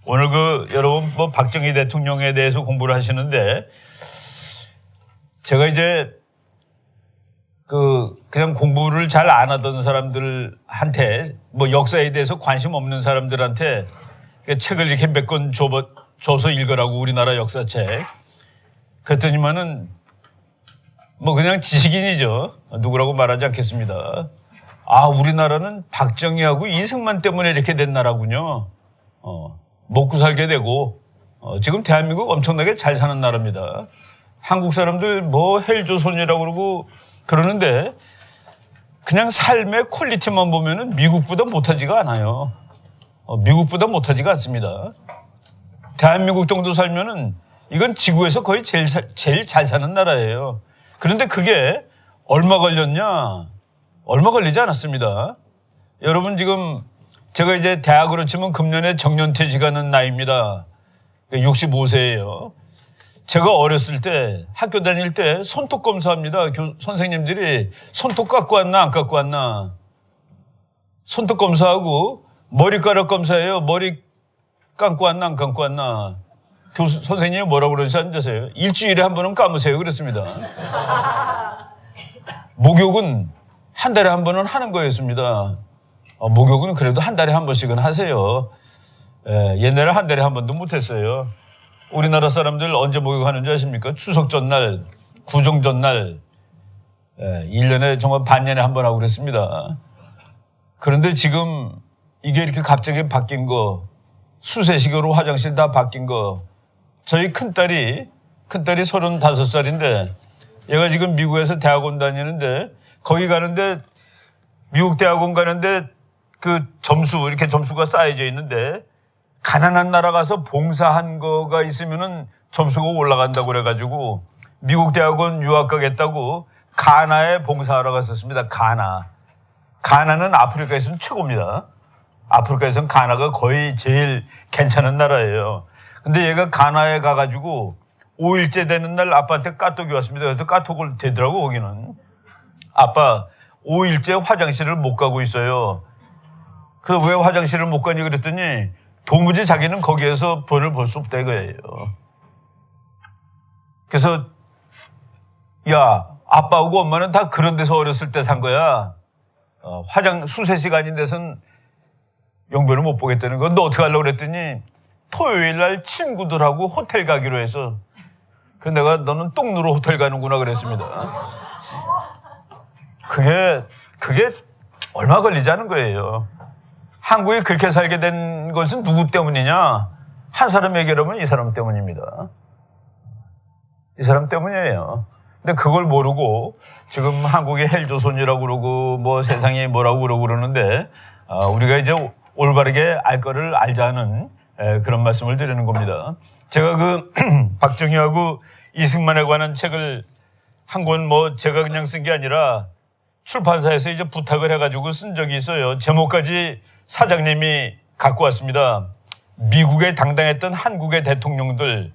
오늘 여러분 박정희 대통령에 대해서 공부를 하시는데 제가 이제 그냥 공부를 잘 안 하던 사람들한테 역사에 대해서 관심 없는 사람들한테 책을 이렇게 몇 권 줘서 읽으라고 우리나라 역사책. 그랬더니만은 그냥 지식인이죠. 누구라고 말하지 않겠습니다. 우리나라는 박정희하고 이승만 때문에 이렇게 된 나라군요. 먹고 살게 되고 지금 대한민국 엄청나게 잘 사는 나라입니다. 한국 사람들 헬조선이라고 그러고 그러는데 그냥 삶의 퀄리티만 보면은 미국보다 못하지가 않아요. 미국보다 못하지가 않습니다. 대한민국 정도 살면은 이건 지구에서 거의 제일 잘 사는 나라예요. 그런데 그게 얼마 걸렸냐? 얼마 걸리지 않았습니다. 여러분 지금 제가 이제 대학으로 치면 금년에 정년퇴직하는 나이입니다. 65세예요. 제가 어렸을 때 학교 다닐 때 손톱 검사합니다. 선생님들이 손톱 깎고 왔나 안 깎고 왔나. 손톱 검사하고 머리카락 검사해요. 머리 감고 왔나 안 감고 왔나. 선생님이 뭐라고 그러지 앉으세요. 일주일에 한 번은 감으세요. 그랬습니다. 목욕은 한 달에 한 번은 하는 거였습니다. 목욕은 그래도 한 달에 한 번씩은 하세요. 옛날에 한 달에 한 번도 못했어요. 우리나라 사람들 언제 목욕하는지 아십니까? 추석 전날, 구정 전날, 1년에 정말 반년에 한 번 하고 그랬습니다. 그런데 지금 이게 이렇게 갑자기 바뀐 거, 수세식으로 화장실 다 바뀐 거, 저희 큰딸이 35살인데 얘가 지금 미국에서 대학원 다니는데 거기 가는데 미국 대학원 가는데 이렇게 점수가 쌓여져 있는데 가난한 나라 가서 봉사한 거가 있으면은 점수가 올라간다고 그래가지고 미국 대학원 유학 가겠다고 가나에 봉사하러 갔었습니다. 가나는 아프리카에서는 최고입니다. 아프리카에서는 가나가 거의 제일 괜찮은 나라예요. 근데 얘가 가나에 가가지고 5일째 되는 날 아빠한테 까톡이 왔습니다. 그래서 까톡을 대더라고 거기는. 아빠 5일째 화장실을 못 가고 있어요. 그래서 왜 화장실을 못 가니 그랬더니 도무지 자기는 거기에서 벌을 벌 수 없다 이거예요. 그래서 야 아빠하고 엄마는 다 그런 데서 어렸을 때 산 거야. 수세 시간인 데서는 용변을 못 보겠다는 거. 너 어떻게 하려고 그랬더니 토요일 날 친구들하고 호텔 가기로 해서 그래서 내가 너는 똥누로 호텔 가는구나 그랬습니다. 그게 얼마 걸리지 않은 거예요. 한국이 그렇게 살게 된 것은 누구 때문이냐? 한 사람 얘기하면 이 사람 때문입니다. 이 사람 때문이에요. 근데 그걸 모르고 지금 한국이 헬조선이라고 그러고 세상이 뭐라고 그러고 그러는데 우리가 이제 올바르게 알 거를 알자는 그런 말씀을 드리는 겁니다. 제가 박정희하고 이승만에 관한 책을 한 권 제가 그냥 쓴 게 아니라 출판사에서 이제 부탁을 해가지고 쓴 적이 있어요. 제목까지 사장님이 갖고 왔습니다. 미국에 당당했던 한국의 대통령들.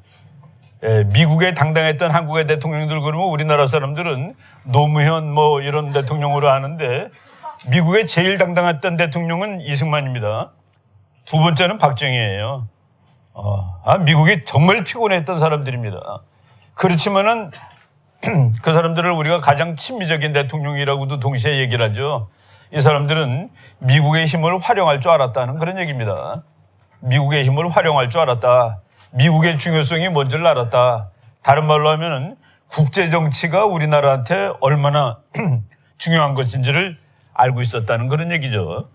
미국에 당당했던 한국의 대통령들 그러면 우리나라 사람들은 노무현 이런 대통령으로 아는데 미국에 제일 당당했던 대통령은 이승만입니다. 두 번째는 박정희예요. 미국이 정말 피곤했던 사람들입니다. 그렇지만은 그 사람들을 우리가 가장 친미적인 대통령이라고도 동시에 얘기를 하죠. 이 사람들은 미국의 힘을 활용할 줄 알았다는 그런 얘기입니다. 미국의 힘을 활용할 줄 알았다. 미국의 중요성이 뭔지를 알았다. 다른 말로 하면은 국제정치가 우리나라한테 얼마나 중요한 것인지를 알고 있었다는 그런 얘기죠.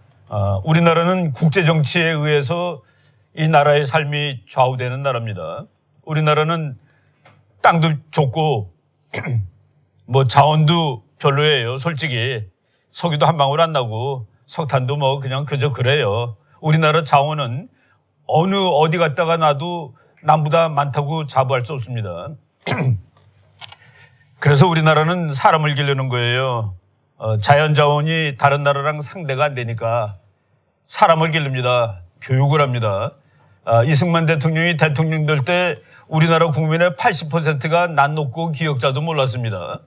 우리나라는 국제정치에 의해서 이 나라의 삶이 좌우되는 나라입니다. 우리나라는 땅도 좁고 자원도 별로예요. 솔직히 석유도 한 방울 안 나고 석탄도 그냥 그저 그래요. 우리나라 자원은 어디 갔다가 놔도 남보다 많다고 자부할 수 없습니다. 그래서 우리나라는 사람을 기르는 거예요. 자연 자원이 다른 나라랑 상대가 안 되니까 사람을 기릅니다. 교육을 합니다. 이승만 대통령이 대통령 될 때 우리나라 국민의 80%가 낯 높고 기억자도 몰랐습니다.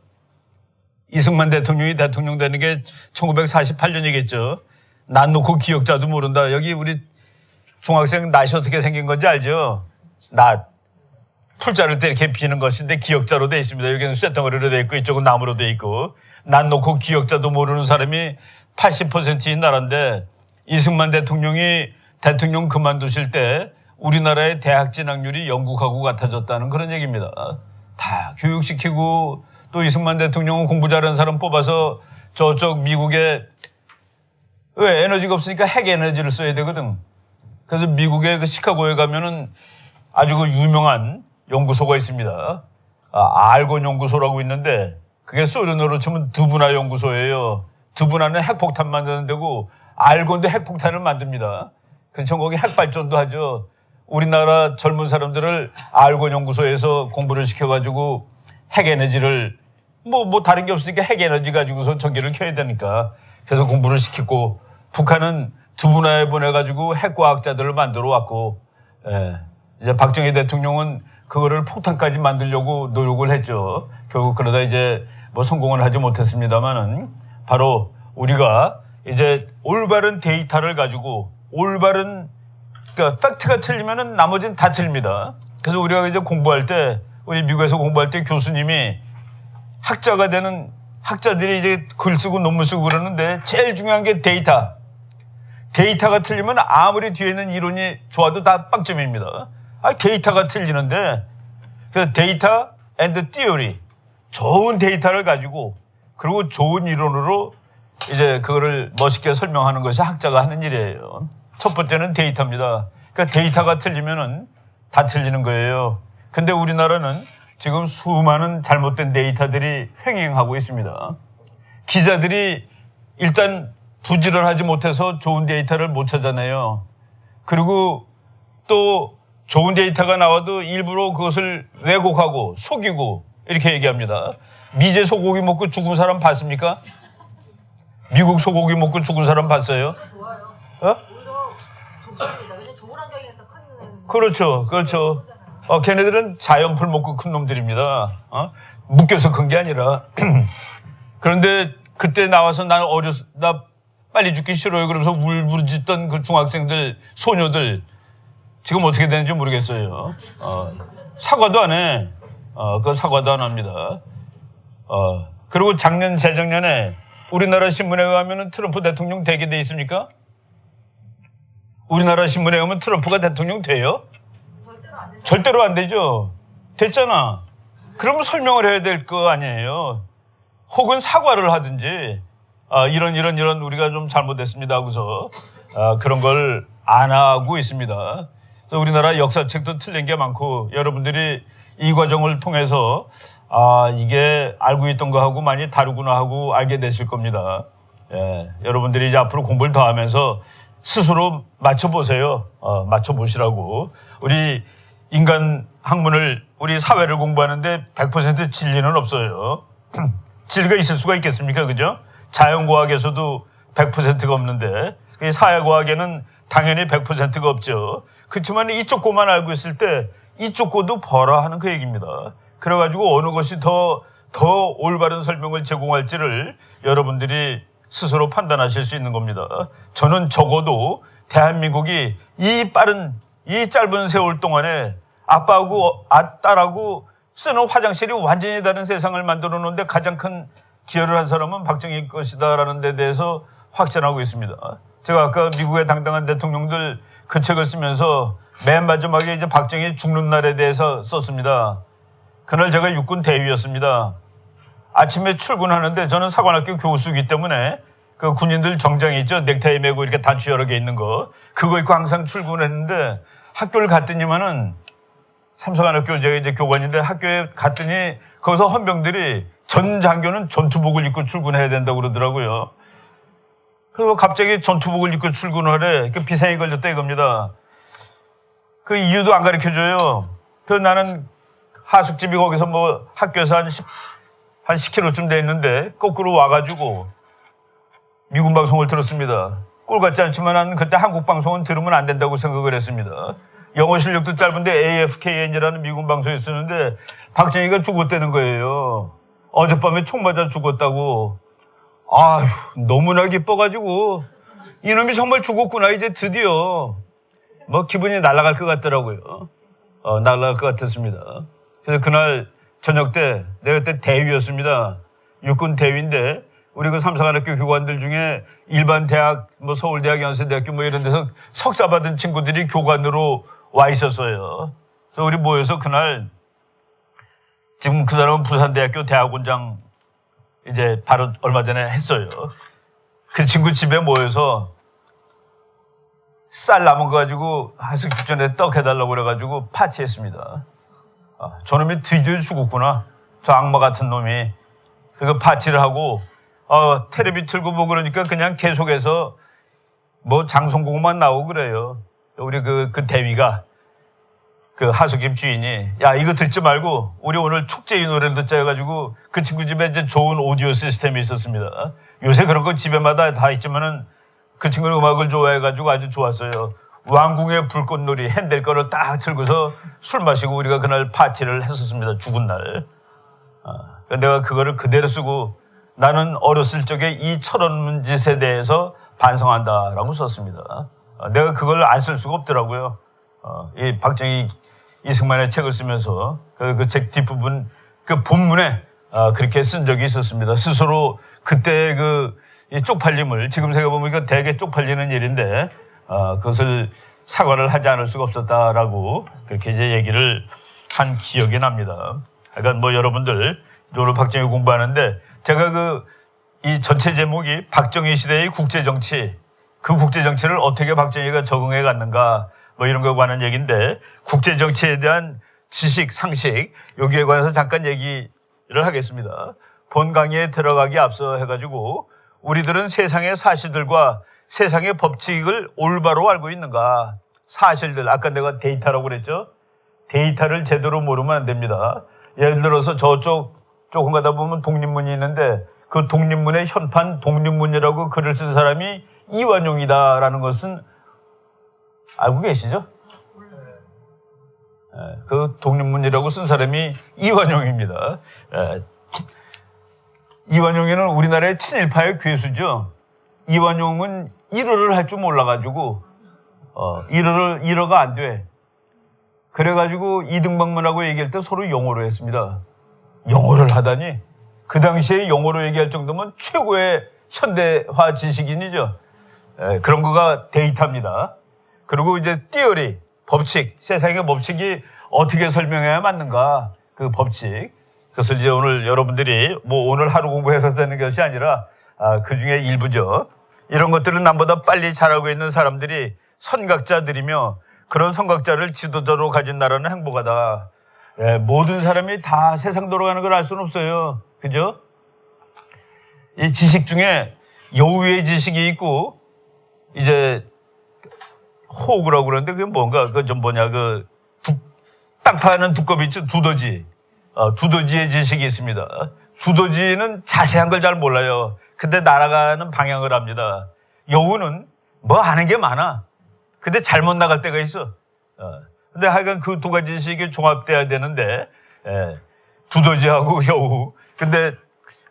이승만 대통령이 대통령 되는 게 1948년이겠죠. 낯 놓고 기억자도 모른다. 여기 우리 중학생 낫이 어떻게 생긴 건지 알죠? 낫. 풀자를 때 이렇게 비는 것인데 기역자로 돼 있습니다. 여기는 쇳덩어리로 돼 있고 이쪽은 나무로 돼 있고 낫 놓고 기역자도 모르는 사람이 80%인 나라인데 이승만 대통령이 대통령 그만두실 때 우리나라의 대학 진학률이 영국하고 같아졌다는 그런 얘기입니다. 다 교육시키고 또 이승만 대통령은 공부 잘하는 사람 뽑아서 저쪽 미국에 왜 에너지가 없으니까 핵 에너지를 써야 되거든. 그래서 미국의 그 시카고에 가면은 아주 그 유명한 연구소가 있습니다. 알곤 연구소라고 있는데 그게 소련으로 치면 두부나 연구소예요. 두부나는 핵폭탄 만드는 데고 알곤도 핵폭탄을 만듭니다. 그래서 거기 핵발전도 하죠. 우리나라 젊은 사람들을 알곤 연구소에서 공부를 시켜가지고 핵에너지를 뭐 다른 게 없으니까 핵에너지 가지고서 전기를 켜야 되니까 그래서 공부를 시키고 북한은 두부나에 보내가지고 핵과학자들을 만들어 왔고 이제 박정희 대통령은 그거를 폭탄까지 만들려고 노력을 했죠. 결국 그러다 이제 뭐 성공은 하지 못했습니다만은 바로 우리가 이제 올바른 데이터를 가지고 올바른 그러니까 팩트가 틀리면은 나머지는 다 틀립니다. 그래서 우리가 이제 공부할 때 우리 미국에서 공부할 때 교수님이 학자가 되는 학자들이 이제 글 쓰고 논문 쓰고 그러는데 제일 중요한 게 데이터. 데이터가 틀리면 아무리 뒤에 있는 이론이 좋아도 다 빵점입니다. 데이터가 틀리는데 그 데이터 앤드 티어리 좋은 데이터를 가지고 그리고 좋은 이론으로 이제 그거를 멋있게 설명하는 것이 학자가 하는 일이에요. 첫 번째는 데이터입니다. 그러니까 데이터가 틀리면은 다 틀리는 거예요. 근데 우리나라는 지금 수많은 잘못된 데이터들이 횡행하고 있습니다. 기자들이 일단 부지런하지 못해서 좋은 데이터를 못 찾아내요. 그리고 또 좋은 데이터가 나와도 일부러 그것을 왜곡하고 속이고 이렇게 얘기합니다. 미제 소고기 먹고 죽은 사람 봤습니까? 미국 소고기 먹고 죽은 사람 봤어요? 좋아요. 오히려 좋습니다. 왜냐면 좋은 환경에서 큰. 그렇죠. 걔네들은 자연풀 먹고 큰 놈들입니다. 묶여서 큰 게 아니라. 그런데 그때 나와서 나 빨리 죽기 싫어요. 그러면서 울부짖던 그 중학생들, 소녀들 지금 어떻게 되는지 모르겠어요. 사과도 안 해. 그 사과도 안 합니다. 그리고 작년, 재작년에 우리나라 신문에 의하면 트럼프 대통령 되게 돼 있습니까? 우리나라 신문에 의하면 트럼프가 대통령 돼요? 절대로 안 되죠. 됐잖아. 그러면 설명을 해야 될 거 아니에요. 혹은 사과를 하든지, 이런 우리가 좀 잘못했습니다 하고서, 그런 걸 안 하고 있습니다. 그래서 우리나라 역사책도 틀린 게 많고, 여러분들이 이 과정을 통해서, 이게 알고 있던 거하고 많이 다르구나 하고 알게 되실 겁니다. 여러분들이 이제 앞으로 공부를 더 하면서 스스로 맞춰보세요. 맞춰보시라고. 우리 인간 학문을, 우리 사회를 공부하는데 100% 진리는 없어요. 진리가 있을 수가 있겠습니까? 그죠? 자연과학에서도 100%가 없는데, 사회과학에는 당연히 100%가 없죠. 그렇지만 이쪽 거만 알고 있을 때 이쪽 거도 봐라 하는 그 얘기입니다. 그래가지고 어느 것이 더 올바른 설명을 제공할지를 여러분들이 스스로 판단하실 수 있는 겁니다. 저는 적어도 대한민국이 이 짧은 세월 동안에 아빠하고 딸하고 쓰는 화장실이 완전히 다른 세상을 만들어 놓는데 가장 큰 기여를 한 사람은 박정희 것이다라는 데 대해서 확신하고 있습니다. 제가 아까 미국의 당당한 대통령들 그 책을 쓰면서 맨 마지막에 이제 박정희 죽는 날에 대해서 썼습니다. 그날 제가 육군 대위였습니다. 아침에 출근하는데 저는 사관학교 교수이기 때문에 그 군인들 정장이 있죠. 넥타이 메고 이렇게 단추 여러 개 있는 거. 그거 입고 항상 출근했는데 학교를 갔더니만은 삼성한학교 제가 이제 교관인데 학교에 갔더니 거기서 헌병들이 전 장교는 전투복을 입고 출근해야 된다고 그러더라고요. 그리고 갑자기 전투복을 입고 출근하래. 그 비상이 걸렸다 이겁니다. 그 이유도 안 가르쳐 줘요. 그 나는 하숙집이 거기서 뭐 학교에서 한 10km쯤 돼 있는데 거꾸로 와가지고 미군 방송을 들었습니다. 꼴 같지 않지만 나는 그때 한국 방송은 들으면 안 된다고 생각을 했습니다. 영어 실력도 짧은데 AFKN이라는 미군 방송이 쓰는데 박정희가 죽었다는 거예요. 어젯밤에 총 맞아 죽었다고. 아휴, 너무나 기뻐가지고 이놈이 정말 죽었구나 이제 드디어. 뭐 기분이 날아갈 것 같더라고요. 날아갈 것 같았습니다. 그래서 그날 저녁 때 내가 그때 대위였습니다. 육군 대위인데 우리 그 삼성한학교 교관들 중에 일반 대학, 뭐 서울대학, 연세대학교 뭐 이런 데서 석사 받은 친구들이 교관으로 와 있었어요. 그래서 우리 모여서 그날 지금 그 사람은 부산대학교 대학원장 이제 바로 얼마 전에 했어요. 그 친구 집에 모여서 쌀 남은 거 가지고 하숙집 전에 떡 해달라고 그래가지고 파티했습니다. 저놈이 드디어 죽었구나. 저 악마 같은 놈이. 그거 파티를 하고 텔레비 틀고 뭐 그러니까 그냥 계속해서 뭐 장송곡만 나오고 그래요. 우리 그 대위가 그 하숙집 주인이 야 이거 듣지 말고 우리 오늘 축제의 노래를 듣자 해가지고 그 친구 집에 이제 좋은 오디오 시스템이 있었습니다. 요새 그런 거 집에마다 다 있지만은 그 친구는 음악을 좋아해가지고 아주 좋았어요. 왕궁의 불꽃놀이 핸델 거를 딱 틀고서 술 마시고 우리가 그날 파티를 했었습니다. 죽은 날. 내가 그거를 그대로 쓰고 나는 어렸을 적에 이 철없는 짓에 대해서 반성한다라고 썼습니다. 내가 그걸 안 쓸 수가 없더라고요. 이 박정희 이승만의 책을 쓰면서 그 책 뒷부분 그 본문에 그렇게 쓴 적이 있었습니다. 스스로 그때 이 쪽팔림을 지금 생각해보면 되게 쪽팔리는 일인데 그것을 사과를 하지 않을 수가 없었다라고 그렇게 이제 얘기를 한 기억이 납니다. 그러니까 뭐 여러분들 오늘 박정희 공부하는데 제가 이 전체 제목이 박정희 시대의 국제정치, 그 국제정치를 어떻게 박정희가 적응해 갔는가 뭐 이런 거에 관한 얘기인데 국제정치에 대한 지식, 상식 여기에 관해서 잠깐 얘기를 하겠습니다. 본 강의에 들어가기 앞서 해가지고 우리들은 세상의 사실들과 세상의 법칙을 올바로 알고 있는가? 사실들, 아까 내가 데이터라고 그랬죠? 데이터를 제대로 모르면 안 됩니다. 예를 들어서 저쪽 조금 가다 보면 독립문이 있는데 그 독립문의 현판 독립문이라고 글을 쓴 사람이 이완용이다라는 것은 알고 계시죠? 그 독립문이라고 쓴 사람이 이완용입니다. 이완용이는 우리나라의 친일파의 괴수죠. 이완용은 일어를 할 줄 몰라가지고 일어가 안 돼. 그래가지고 이등박문하고 얘기할 때 서로 영어로 했습니다. 영어를 하다니 그 당시에 영어로 얘기할 정도면 최고의 현대화 지식인이죠. 그런 거가 데이터입니다. 그리고 이제 티어리, 법칙, 세상의 법칙이 어떻게 설명해야 맞는가 그 법칙. 그것을 이제 오늘 여러분들이 뭐 오늘 하루 공부해서 되는 것이 아니라 그 중에 일부죠. 이런 것들은 남보다 빨리 잘하고 있는 사람들이 선각자들이며 그런 선각자를 지도자로 가진 나라는 행복하다. 모든 사람이 다 세상 돌아가는 걸 알 수는 없어요. 그죠? 이 지식 중에 여우의 지식이 있고 이제 호구라고 그러는데 그게 뭔가 땅 파는 두꺼비 있죠? 두더지. 두더지의 지식이 있습니다. 두더지는 자세한 걸 잘 몰라요. 근데 날아가는 방향을 압니다. 여우는 뭐 아는 게 많아. 근데 잘못 나갈 때가 있어. 근데 하여간 그 두 가지 지식이 종합돼야 되는데, 두더지하고 여우. 근데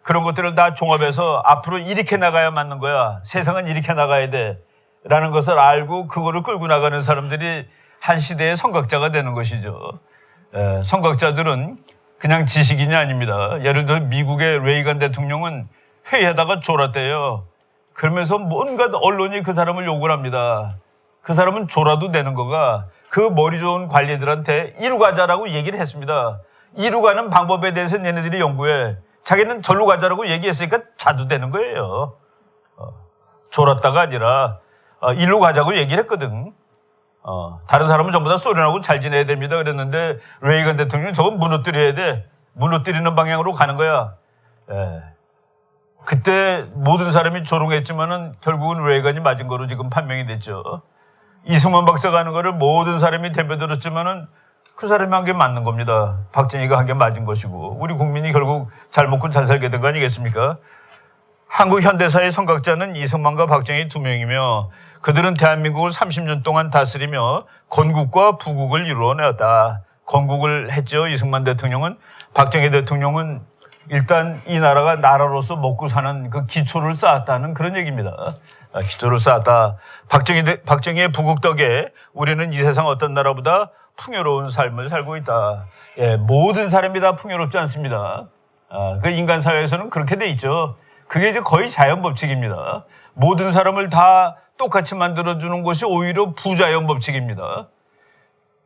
그런 것들을 다 종합해서 앞으로 이렇게 나가야 맞는 거야. 세상은 이렇게 나가야 돼. 라는 것을 알고 그거를 끌고 나가는 사람들이 한 시대의 선각자가 되는 것이죠. 선각자들은 그냥 지식인이 아닙니다. 예를 들어 미국의 레이건 대통령은 회의하다가 졸았대요. 그러면서 뭔가 언론이 그 사람을 욕을 합니다. 그 사람은 졸아도 되는 거가 그 머리 좋은 관리들한테 이루 가자라고 얘기를 했습니다. 이루 가는 방법에 대해서 얘네들이 연구해. 자기는 절로 가자라고 얘기했으니까 자도 되는 거예요. 졸았다가 아니라 일로 가자고 얘기를 했거든. 다른 사람은 전부 다 소련하고 잘 지내야 됩니다. 그랬는데 레이건 대통령은 저건 무너뜨려야 돼. 무너뜨리는 방향으로 가는 거야. 그때 모든 사람이 조롱했지만은 결국은 레이건이 맞은 거로 지금 판명이 됐죠. 이승만 박사가 하는 거를 모든 사람이 대표들었지만은 그 사람이 한 게 맞는 겁니다. 박정희가 한 게 맞은 것이고 우리 국민이 결국 잘 먹고 잘 살게 된 거 아니겠습니까? 한국 현대사의 선각자는 이승만과 박정희 두 명이며 그들은 대한민국을 30년 동안 다스리며 건국과 부국을 이루어내었다. 건국을 했죠. 이승만 대통령은. 박정희 대통령은 일단 이 나라가 나라로서 먹고 사는 그 기초를 쌓았다는 그런 얘기입니다. 기초를 쌓았다. 박정희의 부국 덕에 우리는 이 세상 어떤 나라보다 풍요로운 삶을 살고 있다. 예, 모든 사람이 다 풍요롭지 않습니다. 그 인간 사회에서는 그렇게 돼 있죠. 그게 이제 거의 자연 법칙입니다. 모든 사람을 다 똑같이 만들어주는 것이 오히려 부자연 법칙입니다.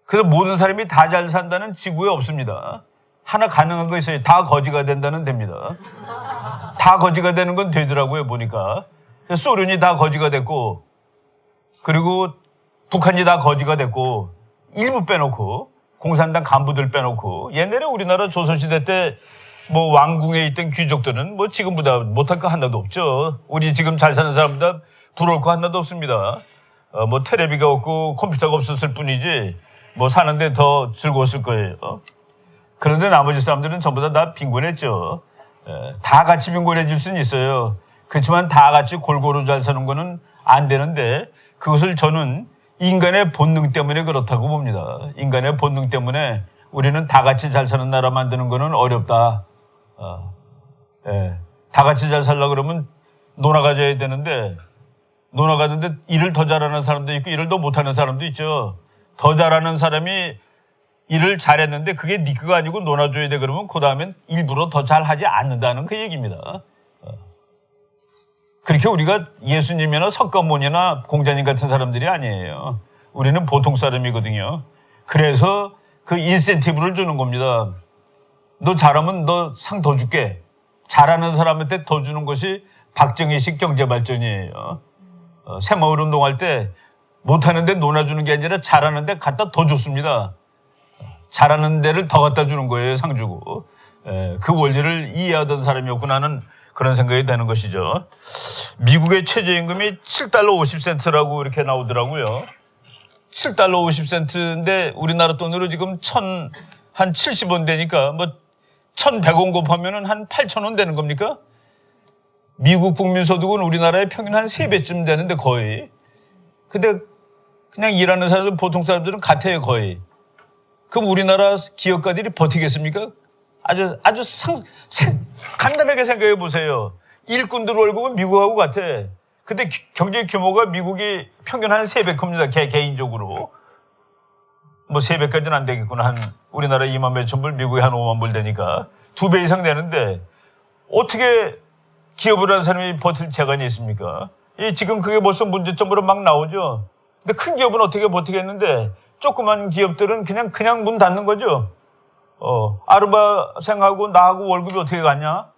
그래서 모든 사람이 다 잘 산다는 지구에 없습니다. 하나 가능한 거 있어요. 다 거지가 된다는 됩니다. 다 거지가 되는 건 되더라고요, 보니까. 소련이 다 거지가 됐고, 그리고 북한이 다 거지가 됐고, 일부 빼놓고, 공산당 간부들 빼놓고, 옛날에 우리나라 조선시대 때 뭐 왕궁에 있던 귀족들은 뭐 지금보다 못할 거 하나도 없죠. 우리 지금 잘 사는 사람보다 부러울 거 하나도 없습니다. 뭐 텔레비가 없고 컴퓨터가 없었을 뿐이지, 뭐 사는데 더 즐거웠을 거예요. 그런데 나머지 사람들은 전부 다 빈곤했죠. 다 같이 빈곤해질 수는 있어요. 그렇지만 다 같이 골고루 잘 사는 거는 안 되는데, 그것을 저는 인간의 본능 때문에 그렇다고 봅니다. 인간의 본능 때문에 우리는 다 같이 잘 사는 나라 만드는 거는 어렵다. 다 같이 잘 살려고 그러면 논아 가져야 되는데, 논아 가는데 일을 더 잘하는 사람도 있고 일을 더 못하는 사람도 있죠. 더 잘하는 사람이 일을 잘했는데 그게 네 거가 아니고 논아줘야 돼 그러면 그 다음엔 일부러 더 잘하지 않는다는 그 얘기입니다. 그렇게 우리가 예수님이나 석가모니나 공자님 같은 사람들이 아니에요. 우리는 보통 사람이거든요. 그래서 그 인센티브를 주는 겁니다. 너 잘하면 너 상 더 줄게. 잘하는 사람한테 더 주는 것이 박정희식 경제발전이에요. 새마을 운동할 때 못하는데 논아주는 게 아니라 잘하는데 갖다 더 줬습니다. 잘하는 데를 더 갖다 주는 거예요, 상 주고. 그 원리를 이해하던 사람이었구나 하는 그런 생각이 되는 것이죠. 미국의 최저임금이 7달러 50센트라고 이렇게 나오더라고요. 7달러 50센트인데 우리나라 돈으로 지금 한 70원 되니까 뭐 1,100원 곱하면은 한 8,000원 되는 겁니까? 미국 국민소득은 우리나라의 평균 한 3배쯤 되는데 거의. 근데 그냥 일하는 사람들, 보통 사람들은 같아요, 거의. 그럼 우리나라 기업가들이 버티겠습니까? 아주 간단하게 생각해 보세요. 일꾼들 월급은 미국하고 같아. 근데 경제 규모가 미국이 평균 한 3배 큽니다. 개인적으로. 뭐 3배까지는 안 되겠구나. 우리나라 2만 몇천 불, 미국이 한 5만 불 되니까 2배 이상 되는데 어떻게 기업을 하는 사람이 버틸 재간이 있습니까? 지금 그게 벌써 문제점으로 막 나오죠. 근데 큰 기업은 어떻게 버티겠는데 조그만 기업들은 그냥 문 닫는 거죠. 아르바생하고 나하고 월급이 어떻게 같냐?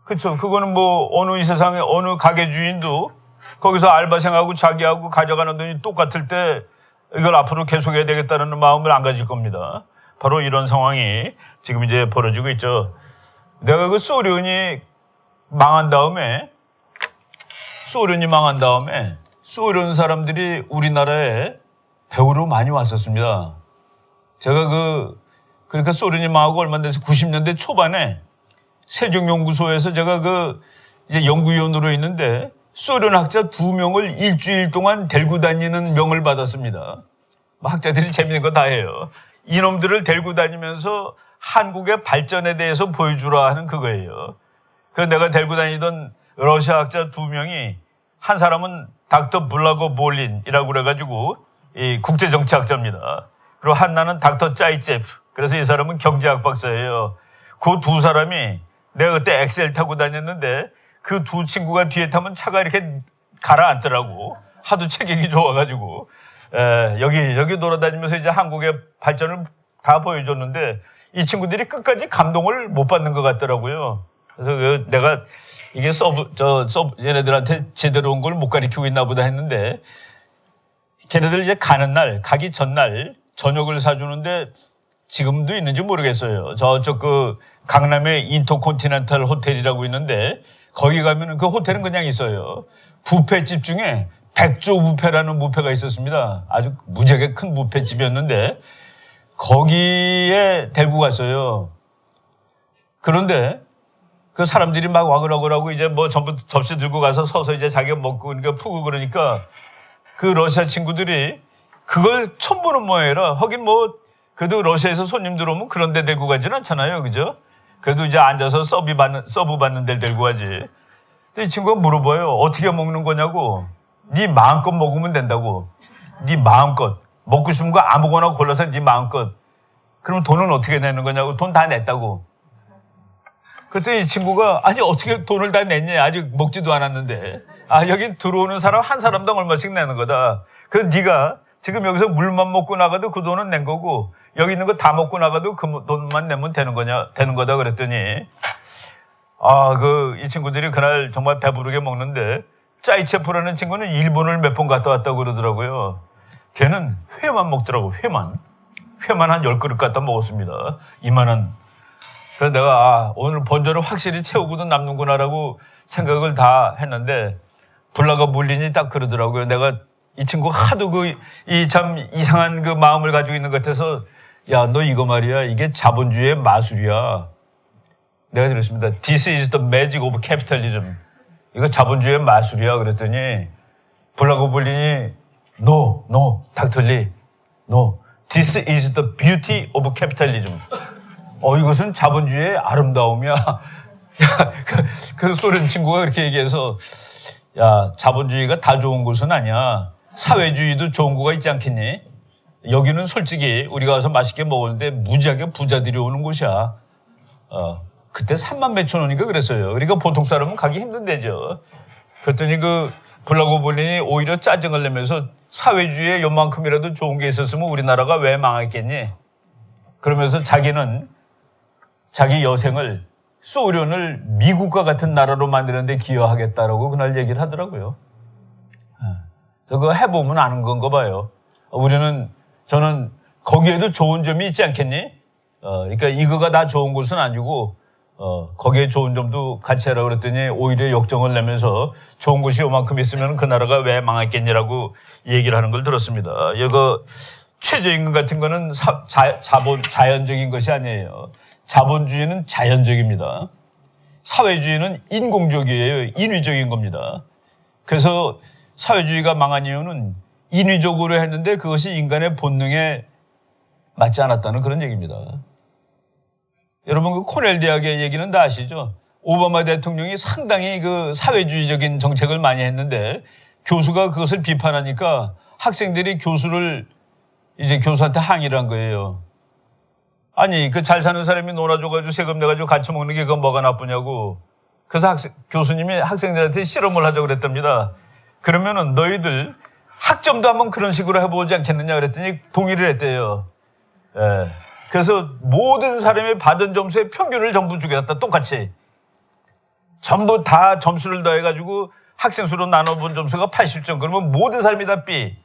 그쵸. 그거는 뭐 어느 이 세상에 어느 가게 주인도 거기서 알바생하고 자기하고 가져가는 돈이 똑같을 때 이걸 앞으로 계속해야 되겠다는 마음을 안 가질 겁니다. 바로 이런 상황이 지금 이제 벌어지고 있죠. 내가 그 소련이 망한 다음에 소련 사람들이 우리나라에 배우러 많이 왔었습니다. 제가 그러니까 소련이 망하고 얼마 안 돼서 90년대 초반에 세종연구소에서 제가 이제 연구위원으로 있는데 소련 학자 2명을 일주일 동안 데리고 다니는 명을 받았습니다. 학자들이 재밌는 거 다 해요. 이놈들을 데리고 다니면서 한국의 발전에 대해서 보여주라 하는 그거예요. 그래서 내가 데리고 다니던 러시아 학자 2명이, 한 사람은 닥터 블라고 볼린이라고 그래가지고 이 국제정치학자입니다. 그리고 하나는 닥터 짜이체프. 그래서 이 사람은 경제학 박사예요. 그 두 사람이, 내가 그때 엑셀 타고 다녔는데 그 두 친구가 뒤에 타면 차가 이렇게 가라앉더라고. 하도 체격이 좋아가지고. 여기 돌아다니면서 이제 한국의 발전을 다 보여줬는데 이 친구들이 끝까지 감동을 못 받는 것 같더라고요. 그래서 내가 이게 얘네들한테 제대로 온 걸 못 가르치고 있나 보다 했는데, 걔네들 이제 가기 전날 저녁을 사주는데 지금도 있는지 모르겠어요. 저쪽 강남에 인터콘티넨탈 호텔이라고 있는데 거기 가면은 그 호텔은 그냥 있어요. 뷔페집 중에 백조 뷔페라는 뷔페가 있었습니다. 아주 무지하게 큰 뷔페집이었는데 거기에 데리고 갔어요. 그런데 그 사람들이 막 와글와글하고 이제 뭐 전부 접시 들고 가서 서서 이제 자기가 먹고 그러니까 푸고 그러니까 그 러시아 친구들이 그걸 처음 보는 모양이라, 하긴 뭐 그래도 러시아에서 손님 들어오면 그런 데 데리고 가지는 않잖아요. 그죠? 그래도 이제 앉아서 서브 받는 데를 데리고 가지. 근데 이 친구가 물어봐요. 어떻게 먹는 거냐고. 네 마음껏 먹으면 된다고. 네 마음껏. 먹고 싶은 거 아무거나 골라서 네 마음껏. 그럼 돈은 어떻게 내는 거냐고. 돈 다 냈다고. 그랬더니 이 친구가 아니 어떻게 돈을 다 냈냐. 아직 먹지도 않았는데. 아 여기 들어오는 사람 한 사람당 얼마씩 내는 거다. 그래서 네가 지금 여기서 물만 먹고 나가도 그 돈은 낸 거고 여기 있는 거 다 먹고 나가도 그 돈만 내면 되는 거다 그랬더니 이 친구들이 그날 정말 배부르게 먹는데 짜이체프라는 친구는 일본을 몇 번 갔다 왔다고 그러더라고요. 걔는 회만 먹더라고. 회만 한 10그릇 갖다 먹었습니다. 이만한. 그래서 내가 오늘 번전을 확실히 채우고도 남는구나라고 생각을 다 했는데 불나가 물리니 딱 그러더라고요. 내가 이 친구 하도 이 참 이상한 그 마음을 가지고 있는 것 같아서 야, 너 이거 말이야. 이게 자본주의의 마술이야. 내가 들었습니다. This is the magic of capitalism. 이거 자본주의의 마술이야. 그랬더니 불나고 불리니 No, 닥터리. No. This is the beauty of capitalism. 이것은 자본주의의 아름다움이야. 야, 그 소련 친구가 그렇게 얘기해서 야, 자본주의가 다 좋은 곳은 아니야. 사회주의도 좋은 거가 있지 않겠니? 여기는 솔직히 우리가 와서 맛있게 먹었는데 무지하게 부자들이 오는 곳이야. 그때 3만 몇천 원인가 그랬어요. 그러니까 보통 사람은 가기 힘든 데죠. 그랬더니 블라고볼린이 오히려 짜증을 내면서 사회주의에 요만큼이라도 좋은 게 있었으면 우리나라가 왜 망했겠니? 그러면서 자기는 자기 여생을 소련을 미국과 같은 나라로 만드는 데 기여하겠다라고 그날 얘기를 하더라고요. 그거 해보면 아는 건가 봐요. 저는 거기에도 좋은 점이 있지 않겠니? 그러니까 이거가 다 좋은 곳은 아니고 거기에 좋은 점도 같이 하라고 그랬더니 오히려 역정을 내면서 좋은 곳이 요만큼 있으면 그 나라가 왜 망했겠냐라고 얘기를 하는 걸 들었습니다. 이거 최저임금 같은 거는 자연적인 것이 아니에요. 자본주의는 자연적입니다. 사회주의는 인공적이에요. 인위적인 겁니다. 그래서 사회주의가 망한 이유는 인위적으로 했는데 그것이 인간의 본능에 맞지 않았다는 그런 얘기입니다. 여러분 그 코넬 대학의 얘기는 다 아시죠? 오바마 대통령이 상당히 그 사회주의적인 정책을 많이 했는데 교수가 그것을 비판하니까 학생들이 교수한테 항의를 한 거예요. 아니 그 잘 사는 사람이 놀아줘가지고 세금 내가지고 같이 먹는 게 그건 뭐가 나쁘냐고. 그래서 교수님이 학생들한테 실험을 하자고 그랬답니다. 그러면은 너희들 학점도 한번 그런 식으로 해보지 않겠느냐 그랬더니 동의를 했대요. 예. 그래서 모든 사람이 받은 점수의 평균을 전부 주겠다. 똑같이. 전부 다 점수를 더해가지고 학생 수로 나눠본 점수가 80점. 그러면 모든 사람이 다 B.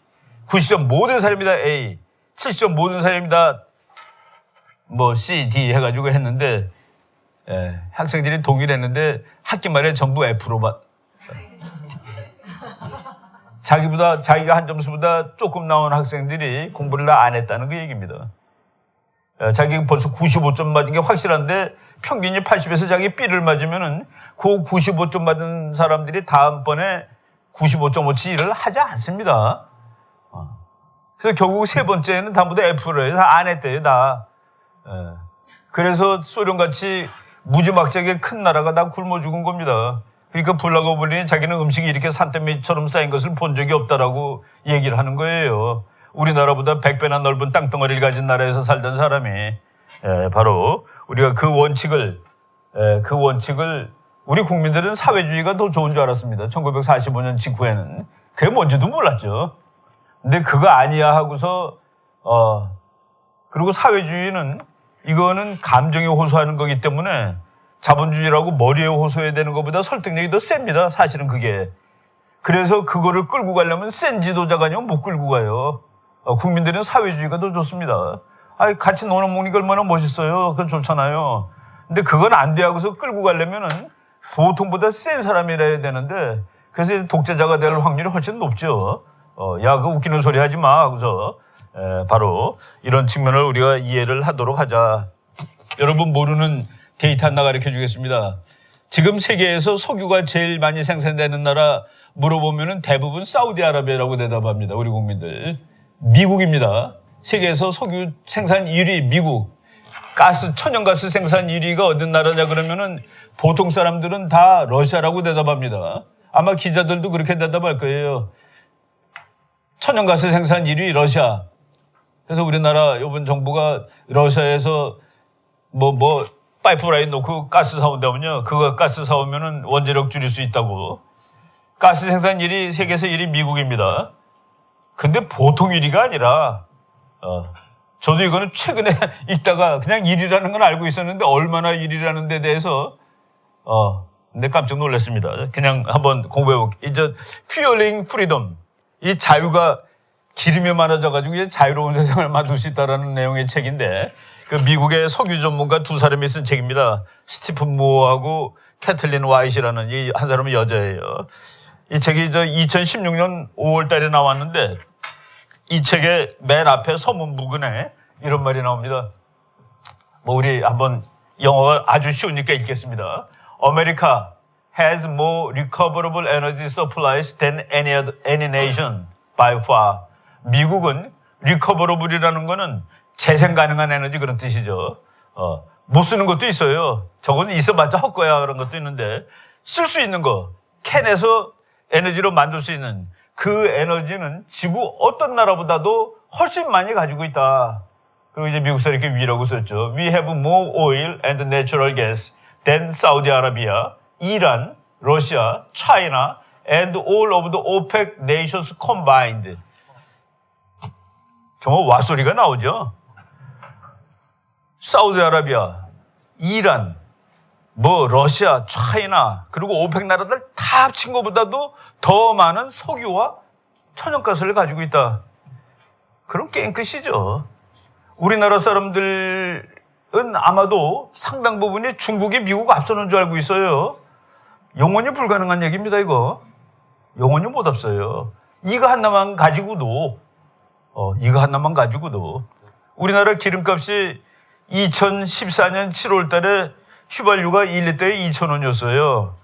90점 모든 사람이 다 A. 70점 모든 사람이 다 C, D 해가지고 했는데 학생들이 동의를 했는데 학기 말에 전부 F로 자기가 한 점수보다 조금 나온 학생들이 공부를 다 안 했다는 그 얘기입니다. 자기가 벌써 95점 맞은 게 확실한데 평균이 80에서 자기 B를 맞으면은 그 95점 맞은 사람들이 다음번에 95.5치 일을 하지 않습니다. 그래서 결국 세 번째는 전부 다 F를 해서 안 했대요, 다. 그래서 소련같이 무지막지하게 큰 나라가 다 굶어 죽은 겁니다. 그러니까 블라고볼린이 자기는 음식이 이렇게 산더미처럼 쌓인 것을 본 적이 없다라고 얘기를 하는 거예요. 우리나라보다 100배나 넓은 땅덩어리를 가진 나라에서 살던 사람이 바로 우리가 그 원칙을 우리 국민들은 사회주의가 더 좋은 줄 알았습니다. 1945년 직후에는. 그게 뭔지도 몰랐죠. 근데 그거 아니야 하고서 그리고 사회주의는 이거는 감정에 호소하는 거기 때문에 자본주의라고 머리에 호소해야 되는 것보다 설득력이 더 셉니다. 사실은 그게. 그래서 그거를 끌고 가려면 센 지도자가 아니면 못 끌고 가요. 국민들은 사회주의가 더 좋습니다. 같이 노는 먹는 게 얼마나 멋있어요. 그건 좋잖아요. 근데 그건 안 돼 하고서 끌고 가려면은 보통보다 센 사람이라 해야 되는데 그래서 독재자가 될 확률이 훨씬 높죠. 야, 그 웃기는 소리 하지 마 하고서 바로 이런 측면을 우리가 이해를 하도록 하자. 여러분 모르는 데이터 하나 가르쳐 주겠습니다. 지금 세계에서 석유가 제일 많이 생산되는 나라 물어보면은 대부분 사우디아라비아라고 대답합니다. 우리 국민들. 미국입니다. 세계에서 석유 생산 1위 미국. 천연가스 생산 1위가 어떤 나라냐 그러면은 보통 사람들은 다 러시아라고 대답합니다. 아마 기자들도 그렇게 대답할 거예요. 천연가스 생산 1위 러시아. 그래서 우리나라 이번 정부가 러시아에서 파이프라인 놓고 가스 사온다면요. 그거 가스 사오면은 원자력 줄일 수 있다고. 가스 생산 1위 세계에서 1위 미국입니다. 근데 보통 1위가 아니라 저도 이거는 최근에 읽다가 그냥 1위라는 건 알고 있었는데 얼마나 1위라는 데 대해서 근데 깜짝 놀랐습니다. 그냥 한번 공부해볼게요. 이제 Fueling Freedom. 이 자유가 기름이 많아져가지고 이제 자유로운 세상을 만들 수 있다라는 내용의 책인데 그 미국의 석유 전문가 두 사람이 쓴 책입니다. 스티픈 무어하고 캐틀린 와이시라는 이 한 사람은 여자예요. 이 책이 2016년 5월 달에 나왔는데 이 책의 맨 앞에 서문 부근에 이런 말이 나옵니다. 우리 한번 영어가 아주 쉬우니까 읽겠습니다. America has more recoverable energy supplies than any nation by far. 미국은 recoverable이라는 거는 재생 가능한 에너지 그런 뜻이죠. 못 쓰는 것도 있어요. 저건 있어봤자 헛거야 그런 것도 있는데 쓸 수 있는 거, 캔에서 에너지로 만들 수 있는 그 에너지는 지구 어떤 나라보다도 훨씬 많이 가지고 있다. 그리고 이제 미국 사람이 이렇게 위라고 썼죠. We have more oil and natural gas than Saudi Arabia, Iran, Russia, China, and all of the OPEC nations combined. 정말 왓소리가 나오죠. 사우디아라비아, 이란, 러시아, 차이나, 그리고 오펙 나라들 다 합친 것보다도 더 많은 석유와 천연가스를 가지고 있다. 그럼 게임 끝이죠. 우리나라 사람들은 아마도 상당 부분이 중국이 미국 앞서는 줄 알고 있어요. 영원히 불가능한 얘기입니다, 이거. 영원히 못 앞서요. 이거 하나만 가지고도 우리나라 기름값이 2014년 7월 달에 휘발유가 1리터에 2,000원이었어요.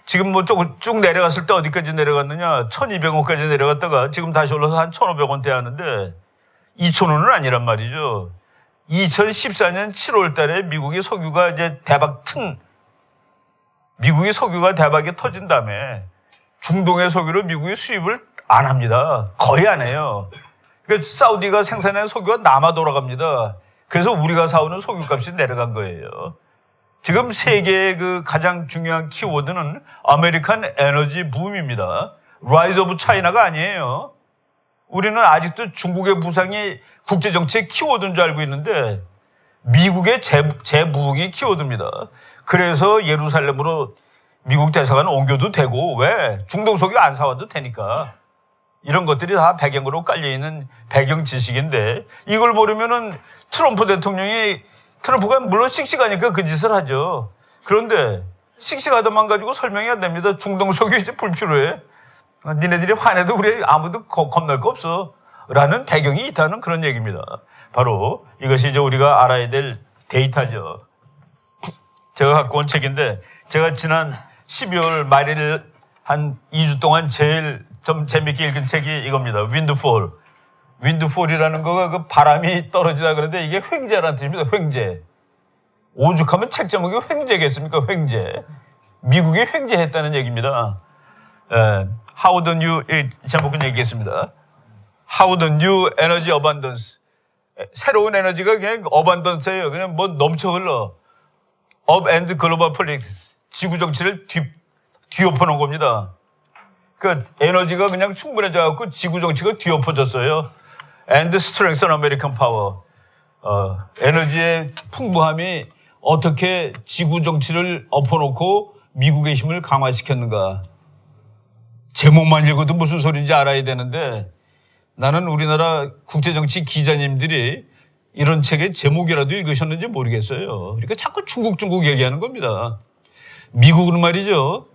지금 쭉 내려갔을 때 어디까지 내려갔느냐? 1,200원까지 내려갔다가 지금 다시 올라서 한 1,500원대 하는데 2,000원은 아니란 말이죠. 2014년 7월 달에 미국의 석유가 이제 미국의 석유가 대박이 터진 다음에 중동의 석유를 미국이 수입을 안 합니다. 거의 안 해요. 그러니까 사우디가 생산한 석유가 남아 돌아갑니다. 그래서 우리가 사오는 석유값이 내려간 거예요. 지금 세계의 그 가장 중요한 키워드는 아메리칸 에너지 붐입니다. 라이즈 오브 차이나가 아니에요. 우리는 아직도 중국의 부상이 국제정치의 키워드인 줄 알고 있는데 미국의 재부흥이 키워드입니다. 그래서 예루살렘으로 미국 대사관 옮겨도 되고 왜? 중동 석유 안 사와도 되니까. 이런 것들이 다 배경으로 깔려있는 배경 지식인데 이걸 모르면은 트럼프가 물론 씩씩하니까 그 짓을 하죠. 그런데 씩씩하다만 가지고 설명이 안 됩니다. 중동 석유 이제 불필요해. 니네들이 화내도 우리 아무도 겁날 거 없어. 라는 배경이 있다는 그런 얘기입니다. 바로 이것이 이제 우리가 알아야 될 데이터죠. 제가 갖고 온 책인데 제가 지난 12월 말일 한 2주 동안 제일 좀 재밌게 읽은 책이 이겁니다. 윈드폴. 윈드폴이라는 거가 그 바람이 떨어지다 그러는데 이게 횡재라는 뜻입니다. 횡재. 오죽하면 책 제목이 횡재겠습니까? 횡재. 미국이 횡재했다는 얘기입니다. How the new, 제목은 얘기했습니다. How the new energy abundance. 새로운 에너지가 그냥 어반던스예요. 그냥 넘쳐 흘러. Up and global politics. 지구 정치를 뒤엎어놓은 겁니다. 그 에너지가 그냥 충분해져갖고 지구 정치가 뒤엎어졌어요. And strengthen American power. 에너지의 풍부함이 어떻게 지구 정치를 엎어놓고 미국의 힘을 강화시켰는가. 제목만 읽어도 무슨 소리인지 알아야 되는데 나는 우리나라 국제정치 기자님들이 이런 책의 제목이라도 읽으셨는지 모르겠어요. 그러니까 자꾸 중국 얘기하는 겁니다. 미국은 말이죠.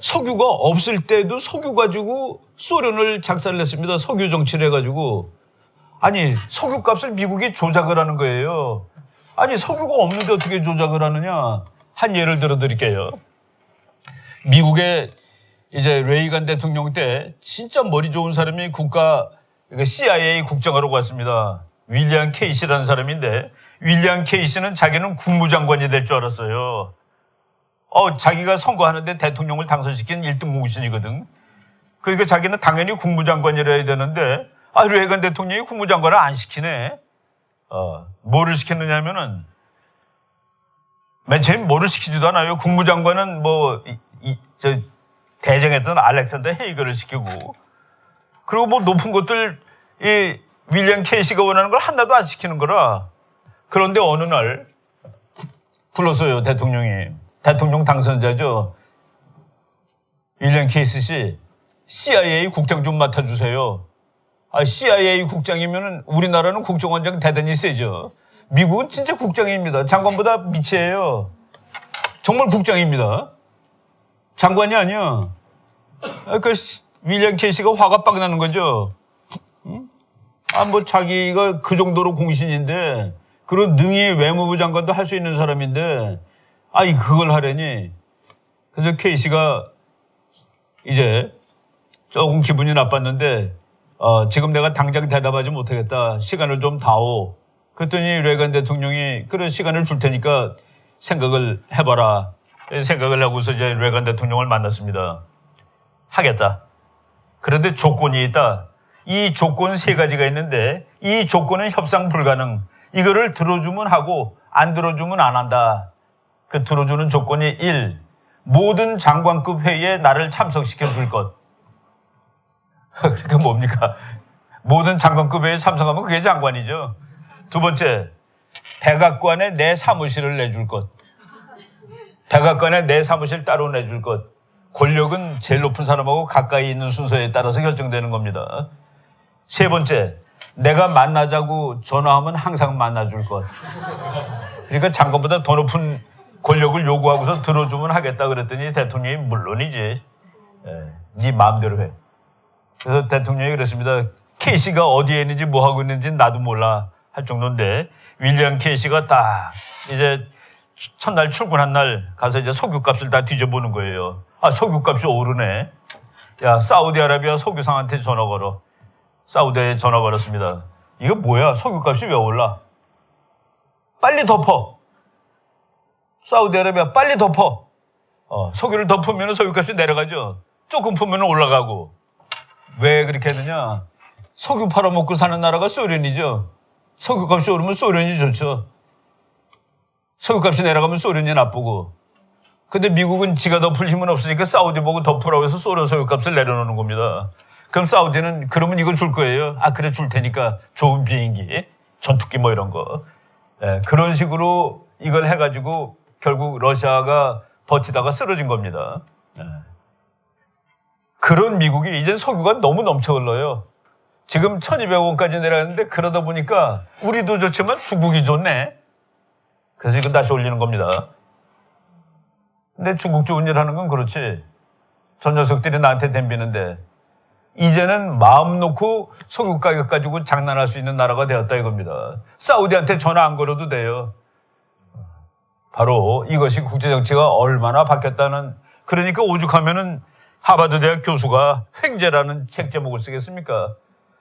석유가 없을 때도 석유 가지고 소련을 작살을 냈습니다. 석유 정치를 해가지고. 아니 석유값을 미국이 조작을 하는 거예요. 아니 석유가 없는데 어떻게 조작을 하느냐. 한 예를 들어 드릴게요. 미국의 이제 레이간 대통령 때 진짜 머리 좋은 사람이 국가 CIA 국장으로 갔습니다. 윌리엄 케이시라는 사람인데 윌리엄 케이시는 자기는 국무장관이 될 줄 알았어요. 자기가 선거하는데 대통령을 당선시킨 1등 공신이거든. 그러니까 자기는 당연히 국무장관이라야 되는데 레이건 대통령이 국무장관을 안 시키네. 뭐를 시켰느냐면은 맨 처음 뭐를 시키지도 않아요. 국무장관은 대장했던 알렉산더 헤이거를 시키고 그리고 뭐 높은 것들 이 윌리엄 케이시가 원하는 걸 하나도 안 시키는 거라. 그런데 어느 날 불렀어요. 대통령이. 대통령 당선자죠. 윌리엄 케이시 씨 CIA 국장 좀 맡아주세요. CIA 국장이면은 우리나라는 국정원장 대단히 세죠. 미국은 진짜 국장입니다. 장관보다 미치예요. 정말 국장입니다. 장관이 아니야. 윌리엄 케이시가 화가 빡 나는 거죠. 자기가 그 정도로 공신인데, 그런 능히 외무부 장관도 할 수 있는 사람인데, 그걸 하려니. 그래서 케이시가 이제 조금 기분이 나빴는데, 지금 내가 당장 대답하지 못하겠다. 시간을 좀 다오. 그랬더니 레이건 대통령이 그런 시간을 줄 테니까 생각을 해봐라. 생각을 하고서 이제 레이건 대통령을 만났습니다. 하겠다. 그런데 조건이 있다. 이 조건 3가지가 있는데 이 조건은 협상 불가능. 이거를 들어주면 하고 안 들어주면 안 한다. 그 들어주는 조건이 1. 모든 장관급 회의에 나를 참석시켜 줄 것. 그러니까 뭡니까? 모든 장관급 회의에 참석하면 그게 장관이죠. 2번째, 백악관에 내 사무실을 내줄 것. 백악관에 내 사무실 따로 내줄 것. 권력은 제일 높은 사람하고 가까이 있는 순서에 따라서 결정되는 겁니다. 3번째, 내가 만나자고 전화하면 항상 만나줄 것. 그러니까 장관보다 더 높은 권력을 요구하고서 들어주면 하겠다 그랬더니 대통령이 물론이지. 네 마음대로 해. 그래서 대통령이 그랬습니다. 케이시가 어디에 있는지 뭐 하고 있는지 나도 몰라 할 정도인데 윌리엄 케이시가 딱 이제 첫날 출근한 날 가서 이제 석유값을 다 뒤져보는 거예요. 석유값이 오르네. 야, 사우디아라비아 석유상한테 전화 걸어. 사우디에 전화 걸었습니다. 이거 뭐야? 석유값이 왜 올라? 빨리 덮어. 사우디아라비아 빨리 덮어. 석유를 덮으면 석유값이 내려가죠. 조금 풀면 올라가고. 왜 그렇게 했느냐? 석유 팔아먹고 사는 나라가 소련이죠. 석유값이 오르면 소련이 좋죠. 석유값이 내려가면 소련이 나쁘고. 근데 미국은 지가 덮을 힘은 없으니까 사우디 보고 덮으라고 해서 소련 석유값을 내려놓는 겁니다. 그럼 사우디는 그러면 이거 줄 거예요. 그래 줄 테니까 좋은 비행기, 전투기 뭐 이런 거. 그런 식으로 이걸 해가지고 결국 러시아가 버티다가 쓰러진 겁니다. 그런 미국이 이젠 석유가 너무 넘쳐 흘러요. 지금 1200원까지 내려갔는데 그러다 보니까 우리도 좋지만 중국이 좋네. 그래서 이건 다시 올리는 겁니다. 근데 중국 좋은 일 하는 건 그렇지. 저 녀석들이 나한테 덤비는데 이제는 마음 놓고 석유 가격 가지고 장난할 수 있는 나라가 되었다 이겁니다. 사우디한테 전화 안 걸어도 돼요. 바로 이것이 국제정치가 얼마나 바뀌었다는. 그러니까 오죽하면은 하버드 대학 교수가 횡재라는 책 제목을 쓰겠습니까?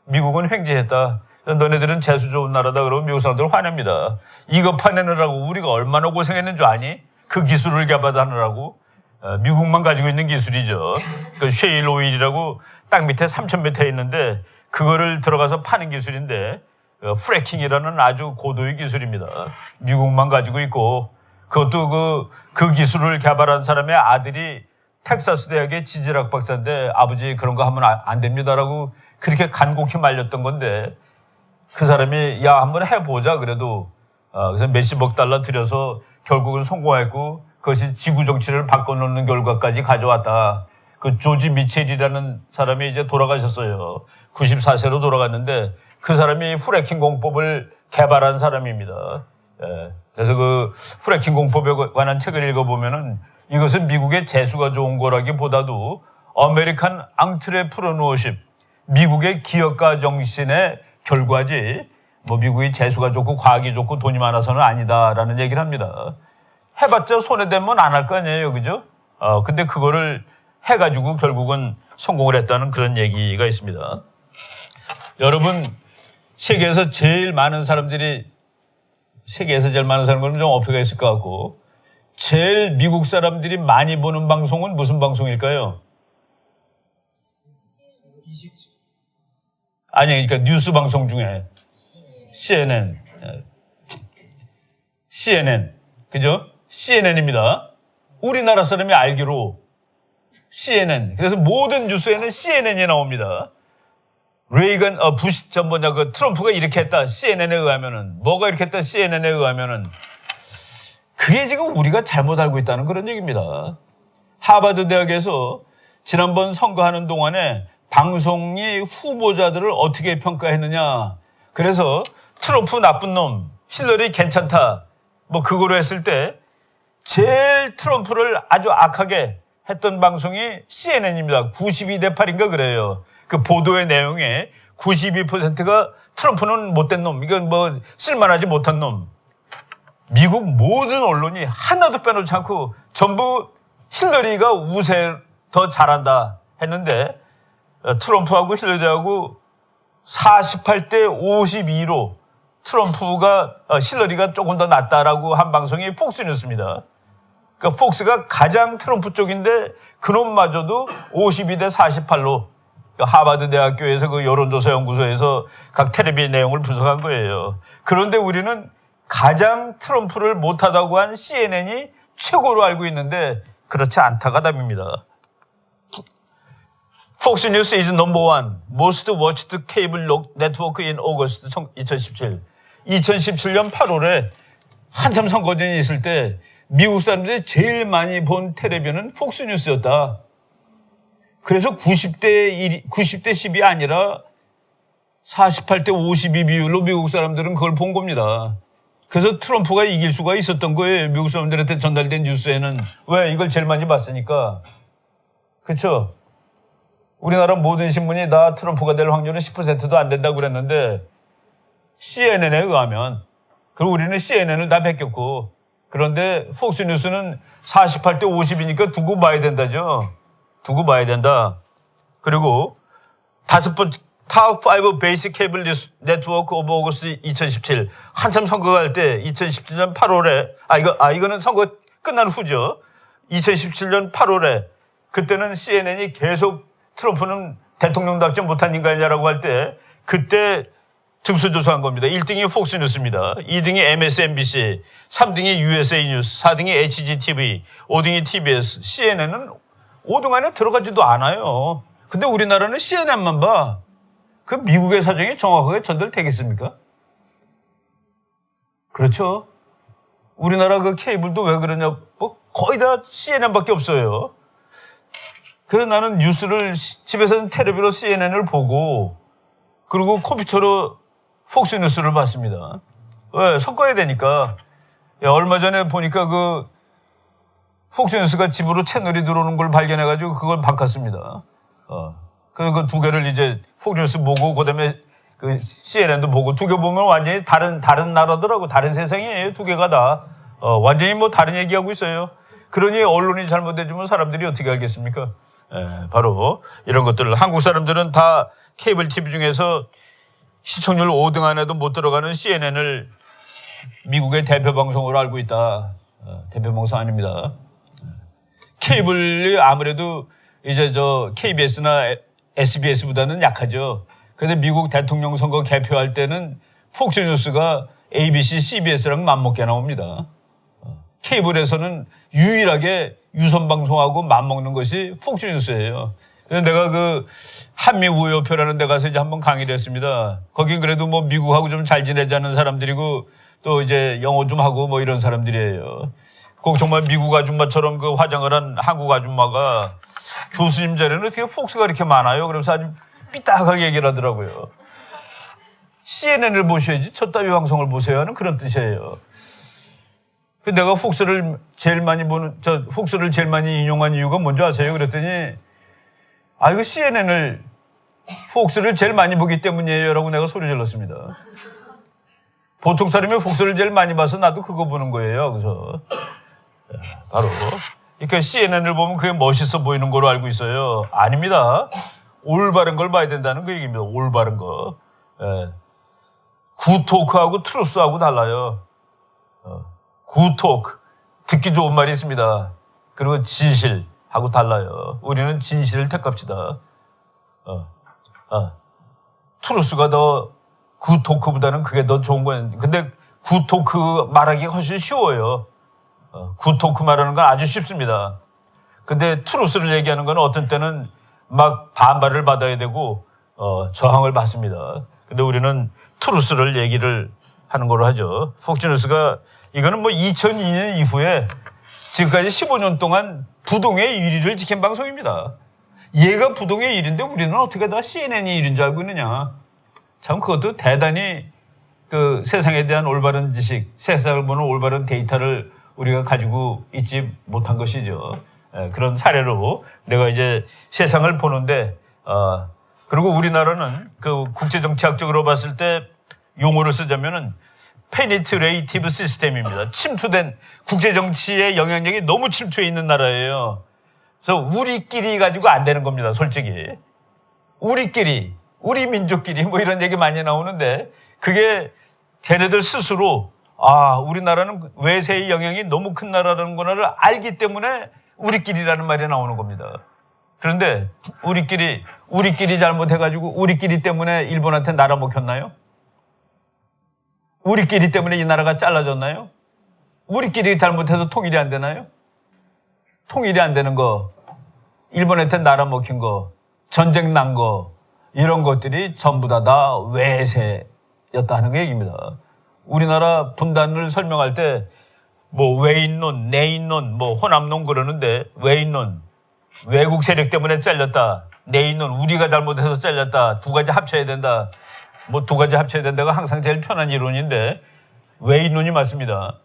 미국은 횡재했다. 너네들은 재수 좋은 나라다 그러고 미국 사람들 화냅니다. 이거 파내느라고 우리가 얼마나 고생했는 줄 아니? 그 기술을 개발하느라고. 미국만 가지고 있는 기술이죠. 그 쉐일 오일이라고 땅 밑에 3,000m에 있는데 그거를 들어가서 파는 기술인데 프래킹이라는 아주 고도의 기술입니다. 미국만 가지고 있고 그것도 그 기술을 개발한 사람의 아들이 텍사스 대학의 지질학 박사인데 아버지 그런 거 하면 안 됩니다라고 그렇게 간곡히 말렸던 건데 그 사람이 야 한번 해보자 그래도 그래서 몇십억 달러 들여서 결국은 성공했고 그것이 지구 정치를 바꿔놓는 결과까지 가져왔다. 그 조지 미첼이라는 사람이 이제 돌아가셨어요. 94세로 돌아갔는데 그 사람이 프래킹 공법을 개발한 사람입니다. 그래서 그 프래킹 공법에 관한 책을 읽어보면은 이것은 미국의 재수가 좋은 거라기보다도 아메리칸 앙트레프러너십, 미국의 기업가 정신의 결과지 뭐 미국이 재수가 좋고 과학이 좋고 돈이 많아서는 아니다라는 얘기를 합니다. 해봤자 손해되면 안 할 거 아니에요, 그죠? 근데 그거를 해가지고 결국은 성공을 했다는 그런 얘기가 있습니다. 여러분, 세계에서 제일 많은 사람들이, 세계에서 제일 많은 사람들은 좀 어폐가 있을 것 같고, 제일 미국 사람들이 많이 보는 방송은 무슨 방송일까요? 아니, 그러니까 뉴스 방송 중에 CNN, 그죠? CNN입니다. 우리나라 사람이 알기로 CNN. 그래서 모든 뉴스에는 CNN이 나옵니다. 레이건, 부시, 그 트럼프가 이렇게 했다. CNN에 의하면은. 뭐가 이렇게 했다. CNN에 의하면은. 그게 지금 우리가 잘못 알고 있다는 그런 얘기입니다. 하버드 대학에서 지난번 선거하는 동안에 방송이 후보자들을 어떻게 평가했느냐. 그래서 트럼프 나쁜 놈, 힐러리 괜찮다. 뭐 그거로 했을 때 제일 트럼프를 아주 악하게 했던 방송이 CNN입니다. 92대 8인가 그래요. 그 보도의 내용에 92%가 트럼프는 못된 놈, 이건 뭐 쓸만하지 못한 놈. 미국 모든 언론이 하나도 빼놓지 않고 전부 힐러리가 우세 더 잘한다 했는데 트럼프하고 힐러리하고 48대 52로 트럼프가 힐러리가 조금 더 낫다라고 한 방송이 폭스뉴스입니다. 그러니까 폭스가 가장 트럼프 쪽인데 그놈마저도 52대 48로 하버드 대학교에서 그 여론조사 연구소에서 각 텔레비 내용을 분석한 거예요. 그런데 우리는 가장 트럼프를 못하다고 한 CNN이 최고로 알고 있는데 그렇지 않다가 답입니다. Fox News is number one most watched cable network in August 2017. 2017년 8월에 한참 선거전이 있을 때 미국 사람들이 제일 많이 본 텔레비전은 폭스 뉴스였다. 그래서 90대 10이 아니라 48대 52 비율로 미국 사람들은 그걸 본 겁니다. 그래서 트럼프가 이길 수가 있었던 거예요. 미국 사람들한테 전달된 뉴스에는. 왜? 이걸 제일 많이 봤으니까. 그렇죠? 우리나라 모든 신문이 다 트럼프가 될 확률은 10%도 안 된다고 그랬는데 CNN에 의하면, 그리고 우리는 CNN을 다 베꼈고, 그런데 폭스뉴스는 48대 50이니까 두고 봐야 된다죠. 두고 봐야 된다. 그리고 다섯 번째 Top 5 Basic Cable Network of August 2017. 한참 선거가 할 때 2017년 8월에 이거는 선거 끝난 후죠. 2017년 8월에 그때는 CNN이 계속 트럼프는 대통령답지 못한 인간이냐라고 할 때 그때 등수조사한 겁니다. 1등이 폭스뉴스입니다. 2등이 MSNBC, 3등이 USA 뉴스, 4등이 HGTV, 5등이 TBS, CNN은 5등 안에 들어가지도 않아요. 근데 우리나라는 CNN만 봐. 그 미국의 사정이 정확하게 전달되겠습니까? 그렇죠. 우리나라 그 케이블도 왜 그러냐, 뭐 거의 다 CNN밖에 없어요. 그래서 나는 뉴스를 집에서는 텔레비로 CNN을 보고 그리고 컴퓨터로 폭스뉴스를 봤습니다. 왜? 섞어야 되니까. 얼마 전에 보니까 그 폭스뉴스가 집으로 채널이 들어오는 걸 발견해가지고 그걸 바꿨습니다. 그래서 그 두 개를 이제 폭스뉴스 보고 그다음에 그 CNN도 보고 두 개 보면 완전히 다른 나라더라고. 다른 세상이에요. 두 개가 다. 완전히 뭐 다른 얘기하고 있어요. 그러니 언론이 잘못해주면 사람들이 어떻게 알겠습니까? 바로 이런 것들을 한국 사람들은 다 케이블 TV 중에서 시청률 5등 안에도 못 들어가는 CNN을 미국의 대표 방송으로 알고 있다. 대표 방송 아닙니다. 케이블이 아무래도 이제 KBS나 SBS보다는 약하죠. 그래서 미국 대통령 선거 개표할 때는 폭스뉴스가 ABC, CBS랑 맞먹게 나옵니다. 케이블에서는 유일하게 유선 방송하고 맞먹는 것이 폭스뉴스예요. 그래서 내가 그 한미 우호표라는 데 가서 이제 한번 강의를 했습니다. 거긴 그래도 뭐 미국하고 좀 잘 지내자는 사람들이고 또 이제 영어 좀 하고 뭐 이런 사람들이에요. 꼭 정말 미국 아줌마처럼 그 화장을 한 한국 아줌마가 교수님 자리는 어떻게 폭스가 이렇게 많아요? 그래서 아주 삐딱하게 얘기를 하더라고요. CNN을 보셔야지 저 따위 방송을 보세요 하는 그런 뜻이에요. 내가 폭스를 제일 많이 인용한 이유가 뭔지 아세요? 그랬더니 이거 CNN을 폭스를 제일 많이 보기 때문이에요 라고 내가 소리 질렀습니다. 보통 사람이 폭스를 제일 많이 봐서 나도 그거 보는 거예요. 그래서 바로 그러니까 CNN을 보면 그게 멋있어 보이는 거로 알고 있어요. 아닙니다. 올바른 걸 봐야 된다는 그 얘기입니다. 올바른 거. 예. 굿토크하고 트루스하고 달라요. 굿토크, 듣기 좋은 말이 있습니다. 그리고 진실하고 달라요. 우리는 진실을 택합시다. 트루스가 더 굿토크보다는 그게 더 좋은 거예요. 근데 굿토크 말하기가 훨씬 쉬워요. 굿토크 말하는 건 아주 쉽습니다. 근데 트루스를 얘기하는 건 어떤 때는 막 반발을 받아야 되고 저항을 받습니다. 근데 우리는 트루스를 얘기를 하는 걸로 하죠. 폭스뉴스가 이거는 뭐 2002년 이후에 지금까지 15년 동안 부동의 1위를 지킨 방송입니다. 얘가 부동의 1위인데 우리는 어떻게 다 CNN이 1위인 줄 알고 있느냐. 참 그것도 대단히 그 세상에 대한 올바른 지식, 세상을 보는 올바른 데이터를 우리가 가지고 있지 못한 것이죠. 그런 사례로 내가 이제 세상을 보는데, 그리고 우리나라는 그 국제정치학적으로 봤을 때 용어를 쓰자면은 페니트레이티브 시스템입니다. 침투된 국제정치의 영향력이 너무 침투해 있는 나라예요. 그래서 우리끼리 가지고 안 되는 겁니다, 솔직히. 우리끼리, 우리 민족끼리 뭐 이런 얘기 많이 나오는데 그게 걔네들 스스로 우리나라는 외세의 영향이 너무 큰 나라라는 거를 알기 때문에 우리끼리라는 말이 나오는 겁니다. 그런데 우리끼리 잘못해가지고 우리끼리 때문에 일본한테 나라 먹혔나요? 우리끼리 때문에 이 나라가 잘라졌나요? 우리끼리 잘못해서 통일이 안 되나요? 통일이 안 되는 거, 일본한테 나라 먹힌 거, 전쟁 난 거, 이런 것들이 전부 다 외세였다 하는 게 얘기입니다. 우리나라 분단을 설명할 때 뭐 외인론, 내인론, 뭐 호남론 그러는데 외인론, 외국 세력 때문에 잘렸다. 내인론, 우리가 잘못해서 잘렸다. 두 가지 합쳐야 된다. 뭐 두 가지 합쳐야 된다가 항상 제일 편한 이론인데 외인론이 맞습니다.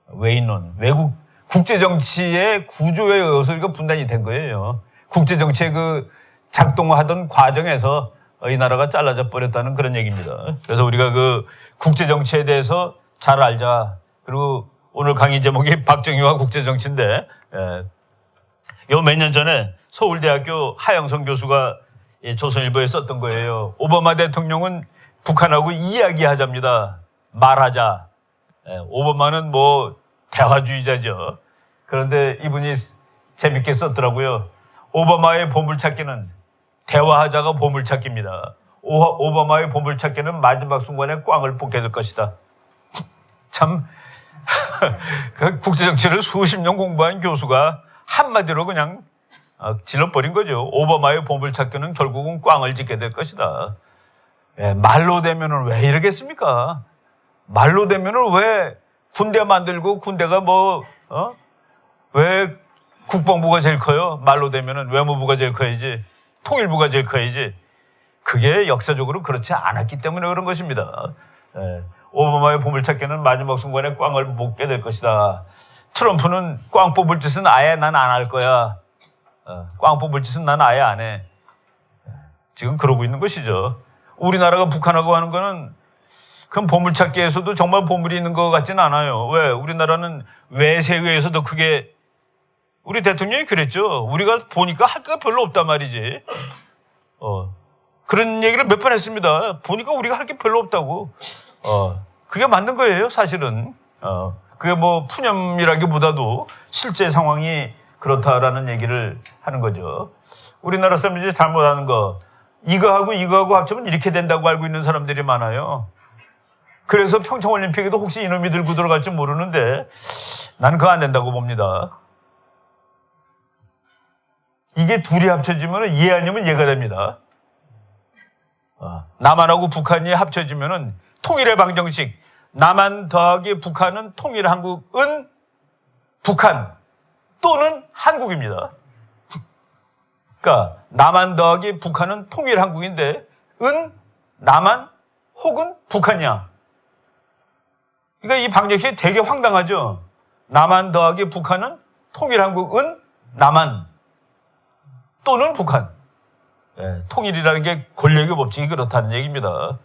외인론, 외국 국제정치의 구조에 의해서 우리가 분단이 된 거예요. 국제정치의 그 작동하던 과정에서 이 나라가 잘라져 버렸다는 그런 얘기입니다. 그래서 우리가 그 국제정치에 대해서 잘 알자. 그리고 오늘 강의 제목이 박정희와 국제정치인데, 요 몇 년 전에 서울대학교 하영성 교수가 조선일보에 썼던 거예요. 오바마 대통령은 북한하고 이야기하자입니다. 말하자. 오바마는 뭐 대화주의자죠. 그런데 이분이 재밌게 썼더라고요. 오바마의 보물찾기는 대화하자가 보물찾기입니다. 오바마의 보물찾기는 마지막 순간에 꽝을 뽑게 될 것이다. 참 그 국제정치를 수십 년 공부한 교수가 한마디로 그냥 질러버린 거죠. 오바마의 보물찾기는 결국은 꽝을 짓게 될 것이다. 말로 되면은 왜 이러겠습니까? 말로 되면은 왜 군대 만들고 군대가 왜 국방부가 제일 커요? 말로 되면은 외무부가 제일 커야지. 통일부가 제일 커야지. 그게 역사적으로 그렇지 않았기 때문에 그런 것입니다. 오바마의 보물찾기는 마지막 순간에 꽝을 뽑게 될 것이다. 트럼프는 꽝 뽑을 짓은 아예 난 안 할 거야. 꽝 뽑을 짓은 난 아예 안 해. 지금 그러고 있는 것이죠. 우리나라가 북한하고 하는 거는 그럼 보물찾기에서도 정말 보물이 있는 것 같지는 않아요. 왜? 우리나라는 외세에 의해서도 크게 우리 대통령이 그랬죠. 우리가 보니까 할 거 별로 없단 말이지. 그런 얘기를 몇 번 했습니다. 보니까 우리가 할 게 별로 없다고. 그게 맞는 거예요, 사실은. 그게 뭐 푸념이라기보다도 실제 상황이 그렇다라는 얘기를 하는 거죠. 우리나라 사람들이 잘못하는 거, 이거하고 합치면 이렇게 된다고 알고 있는 사람들이 많아요. 그래서 평창올림픽에도 혹시 이놈이 들고 들어갈지 모르는데 나는 그거 안 된다고 봅니다. 이게 둘이 합쳐지면 얘 아니면 얘가 됩니다. 남한하고 북한이 합쳐지면은 통일의 방정식, 남한 더하기 북한은 통일 한국은 북한 또는 한국입니다. 그러니까 남한 더하기 북한은 통일 한국인데 남한 혹은 북한이야. 그러니까 이 방정식이 되게 황당하죠. 남한 더하기 북한은 통일 한국은 남한 또는 북한. 통일이라는 게 권력의 법칙이 그렇다는 얘기입니다.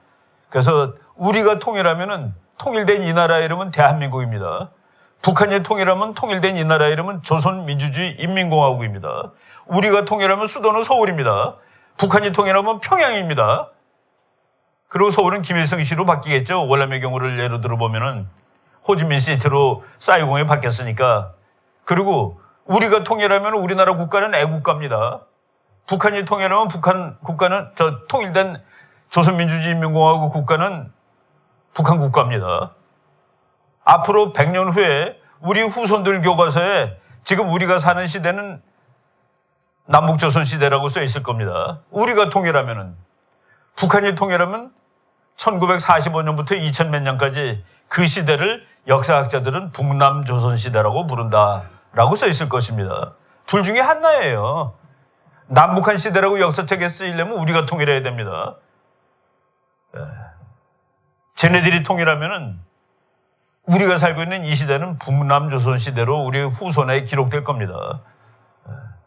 그래서 우리가 통일하면은 통일된 이 나라 이름은 대한민국입니다. 북한이 통일하면 통일된 이 나라 이름은 조선민주주의 인민공화국입니다. 우리가 통일하면 수도는 서울입니다. 북한이 통일하면 평양입니다. 그리고 서울은 김일성시로 바뀌겠죠. 월남의 경우를 예로 들어보면은 호지민시티로 사이공에 바뀌었으니까. 그리고 우리가 통일하면 우리나라 국가는 애국가입니다. 북한이 통일하면 북한 국가는 통일된 조선민주주의인민공화국 국가는 북한 국가입니다. 앞으로 100년 후에 우리 후손들 교과서에 지금 우리가 사는 시대는 남북조선 시대라고 써 있을 겁니다. 우리가 통일하면은, 북한이 통일하면 1945년부터 2000 몇 년까지 그 시대를 역사학자들은 북남조선 시대라고 부른다라고 써 있을 것입니다. 둘 중에 하나예요. 남북한 시대라고 역사책에 쓰이려면 우리가 통일해야 됩니다. 쟤네들이 통일하면은 우리가 살고 있는 이 시대는 북남조선 시대로 우리 후손에 기록될 겁니다.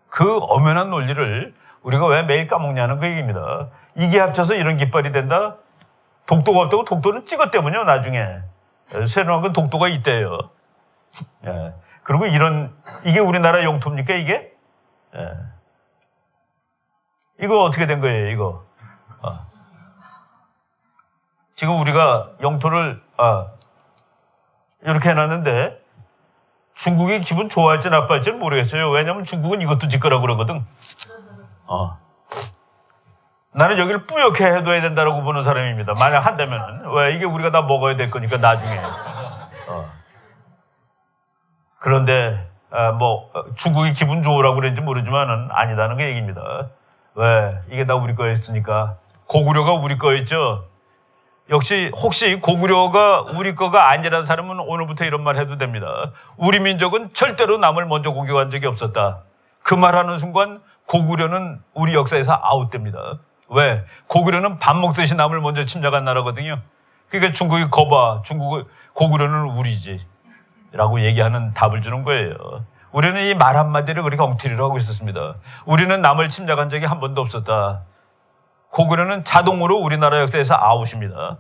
그 엄연한 논리를 우리가 왜 매일 까먹냐는 그 얘기입니다. 이게 합쳐서 이런 깃발이 된다? 독도가 없다고 독도는 찍었대면요, 나중에. 새로운 건 독도가 있대요. 그리고 이게 우리나라 영토입니까, 이게? 이거 어떻게 된 거예요, 이거? 지금 우리가 영토를, 이렇게 해놨는데, 중국이 기분 좋아할지 나빠할지는 모르겠어요. 왜냐면 중국은 이것도 지 거라고 그러거든. 나는 여기를 뿌옇게 해둬야 된다고 보는 사람입니다. 만약 한다면은. 왜? 이게 우리가 다 먹어야 될 거니까, 나중에. 그런데, 중국이 기분 좋으라고 그랬는지 모르지만은 아니다는 그 얘기입니다. 왜? 이게 다 우리 거였으니까. 고구려가 우리 거였죠? 역시 혹시 고구려가 우리 거가 아니라는 사람은 오늘부터 이런 말 해도 됩니다. 우리 민족은 절대로 남을 먼저 공격한 적이 없었다. 그 말하는 순간 고구려는 우리 역사에서 아웃됩니다. 왜? 고구려는 밥 먹듯이 남을 먼저 침략한 나라거든요. 그러니까 중국이 거봐, 고구려는 우리지 라고 얘기하는 답을 주는 거예요. 우리는 이 말 한마디를 그렇게 엉터리로 하고 있었습니다. 우리는 남을 침략한 적이 한 번도 없었다. 고구려는 자동으로 우리나라 역사에서 아웃입니다.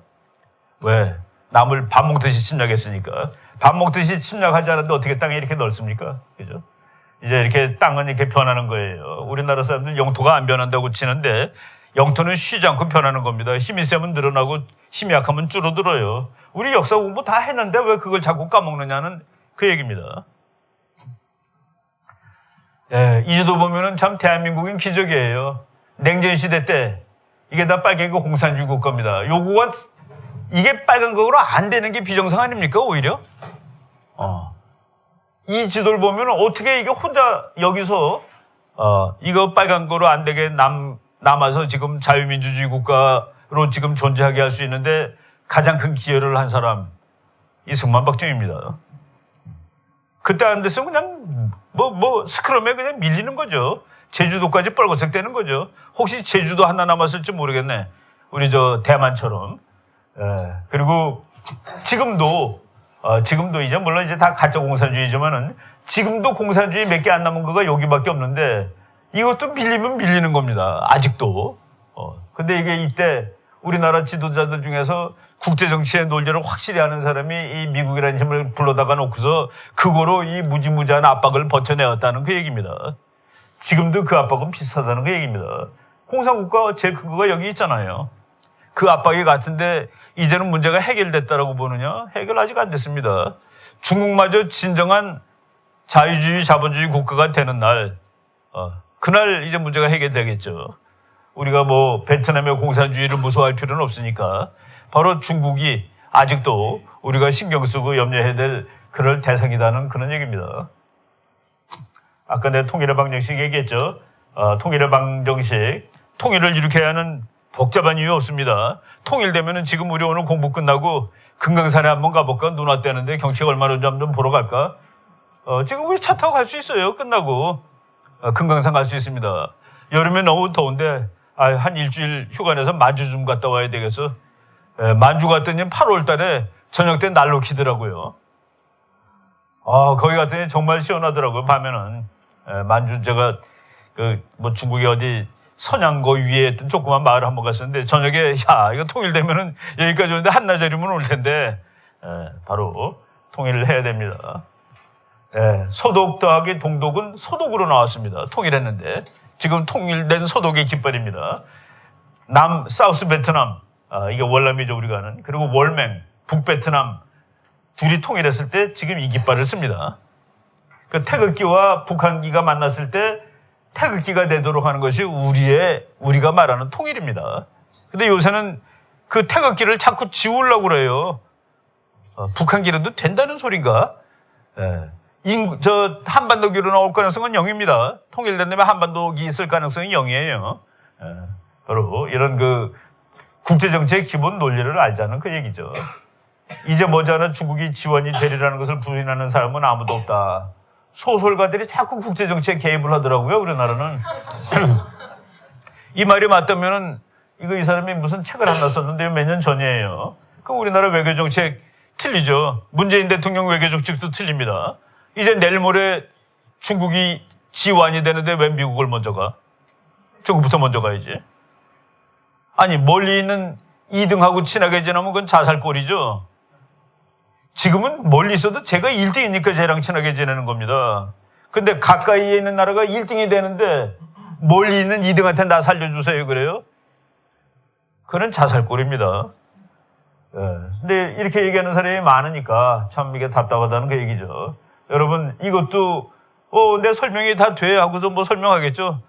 왜? 남을 밥 먹듯이 침략했으니까. 밥 먹듯이 침략하지 않았는데 어떻게 땅에 이렇게 넓습니까? 그죠? 이제 이렇게 땅은 이렇게 변하는 거예요. 우리나라 사람들은 영토가 안 변한다고 치는데 영토는 쉬지 않고 변하는 겁니다. 힘이 세면 늘어나고 힘이 약하면 줄어들어요. 우리 역사 공부 다 했는데 왜 그걸 자꾸 까먹느냐는 그 얘기입니다. 이주도 보면은 참 대한민국인 기적이에요. 냉전시대 때 이게 다 빨간 거 공산주의 국가입니다. 요거가 이게 빨간 거로 안 되는 게 비정상 아닙니까 오히려? 이 지도를 보면 어떻게 이게 혼자 여기서 이거 빨간 거로 안 되게 남아서 지금 자유민주주의 국가로 지금 존재하게 할 수 있는데 가장 큰 기여를 한 사람 이승만 박정희입니다. 그때 안 됐으면 그냥 스크럼에 그냥 밀리는 거죠. 제주도까지 뻘겋게 되는 거죠. 혹시 제주도 하나 남았을지 모르겠네. 우리 대만처럼. 그리고 지금도 이제 물론 이제 다 가짜 공산주의지만은 지금도 공산주의 몇 개 안 남은 거가 여기밖에 없는데 이것도 밀리면 밀리는 겁니다. 아직도. 근데 이게 이때 우리나라 지도자들 중에서 국제정치의 논리를 확실히 아는 사람이 이 미국이라는 힘을 불러다가 놓고서 그거로 이 무지무지한 압박을 버텨내었다는 그 얘기입니다. 지금도 그 압박은 비슷하다는 그 얘기입니다. 공산국가 제일 큰 거가 여기 있잖아요. 그 압박이 같은데 이제는 문제가 해결됐다라고 보느냐? 해결 아직 안 됐습니다. 중국마저 진정한 자유주의 자본주의 국가가 되는 날, 그날 이제 문제가 해결되겠죠. 우리가 베트남의 공산주의를 무서워할 필요는 없으니까 바로 중국이 아직도 우리가 신경 쓰고 염려해야 될 그럴 대상이라는 그런 얘기입니다. 아까 내가 통일의 방정식 얘기했죠. 통일의 방정식. 통일을 일으켜야 하는 복잡한 이유 없습니다. 통일되면은 지금 우리 오늘 공부 끝나고 금강산에 한번 가볼까? 눈 왔다는데 경치가 얼마나 좋은지 한번 보러 갈까? 지금 우리 차 타고 갈 수 있어요. 끝나고. 금강산 갈 수 있습니다. 여름에 너무 더운데 한 일주일 휴가 내서 만주 좀 갔다 와야 되겠어. 만주 갔더니 8월 달에 저녁 때 난로 키더라고요. 거기 갔더니 정말 시원하더라고요. 밤에는. 만주 제가 중국의 어디 선양거 위에 있던 조그만 마을 한번 갔었는데 저녁에 이거 통일되면은 여기까지 오는데 한나절이면 올 텐데 바로 통일을 해야 됩니다. 소독 더하기 동독은 소독으로 나왔습니다. 통일했는데 지금 통일된 소독의 깃발입니다. 사우스 베트남 이게 월남이죠, 우리가 하는. 그리고 월맹, 북베트남 둘이 통일했을 때 지금 이 깃발을 씁니다. 그 태극기와 북한기가 만났을 때 태극기가 되도록 하는 것이 우리가 말하는 통일입니다. 근데 요새는 그 태극기를 자꾸 지우려고 그래요. 북한기라도 된다는 소린가? 한반도기로 나올 가능성은 0입니다. 통일된 다음에 한반도기 있을 가능성이 0이에요. 바로 이런 그 국제정치의 기본 논리를 알자는 그 얘기죠. 이제 머지않아 중국이 지원이 되리라는 것을 부인하는 사람은 아무도 없다. 소설가들이 자꾸 국제정치에 개입을 하더라고요, 우리나라는. 이 말이 맞다면은, 이 사람이 무슨 책을 하나 썼는데 몇 년 전이에요. 그 우리나라 외교정책 틀리죠. 문재인 대통령 외교정책도 틀립니다. 이제 내일 모레 중국이 지원이 되는데 왜 미국을 먼저 가? 중국부터 먼저 가야지. 아니, 멀리 있는 2등하고 친하게 지내면 그건 자살골이죠. 지금은 멀리 있어도 제가 1등이니까 쟤랑 친하게 지내는 겁니다. 근데 가까이에 있는 나라가 1등이 되는데 멀리 있는 2등한테 나 살려주세요 그래요? 그건 자살골입니다. 근데 이렇게 얘기하는 사람이 많으니까 참 이게 답답하다는 그 얘기죠. 여러분, 이것도 내 설명이 다 돼 하고서 뭐 설명하겠죠.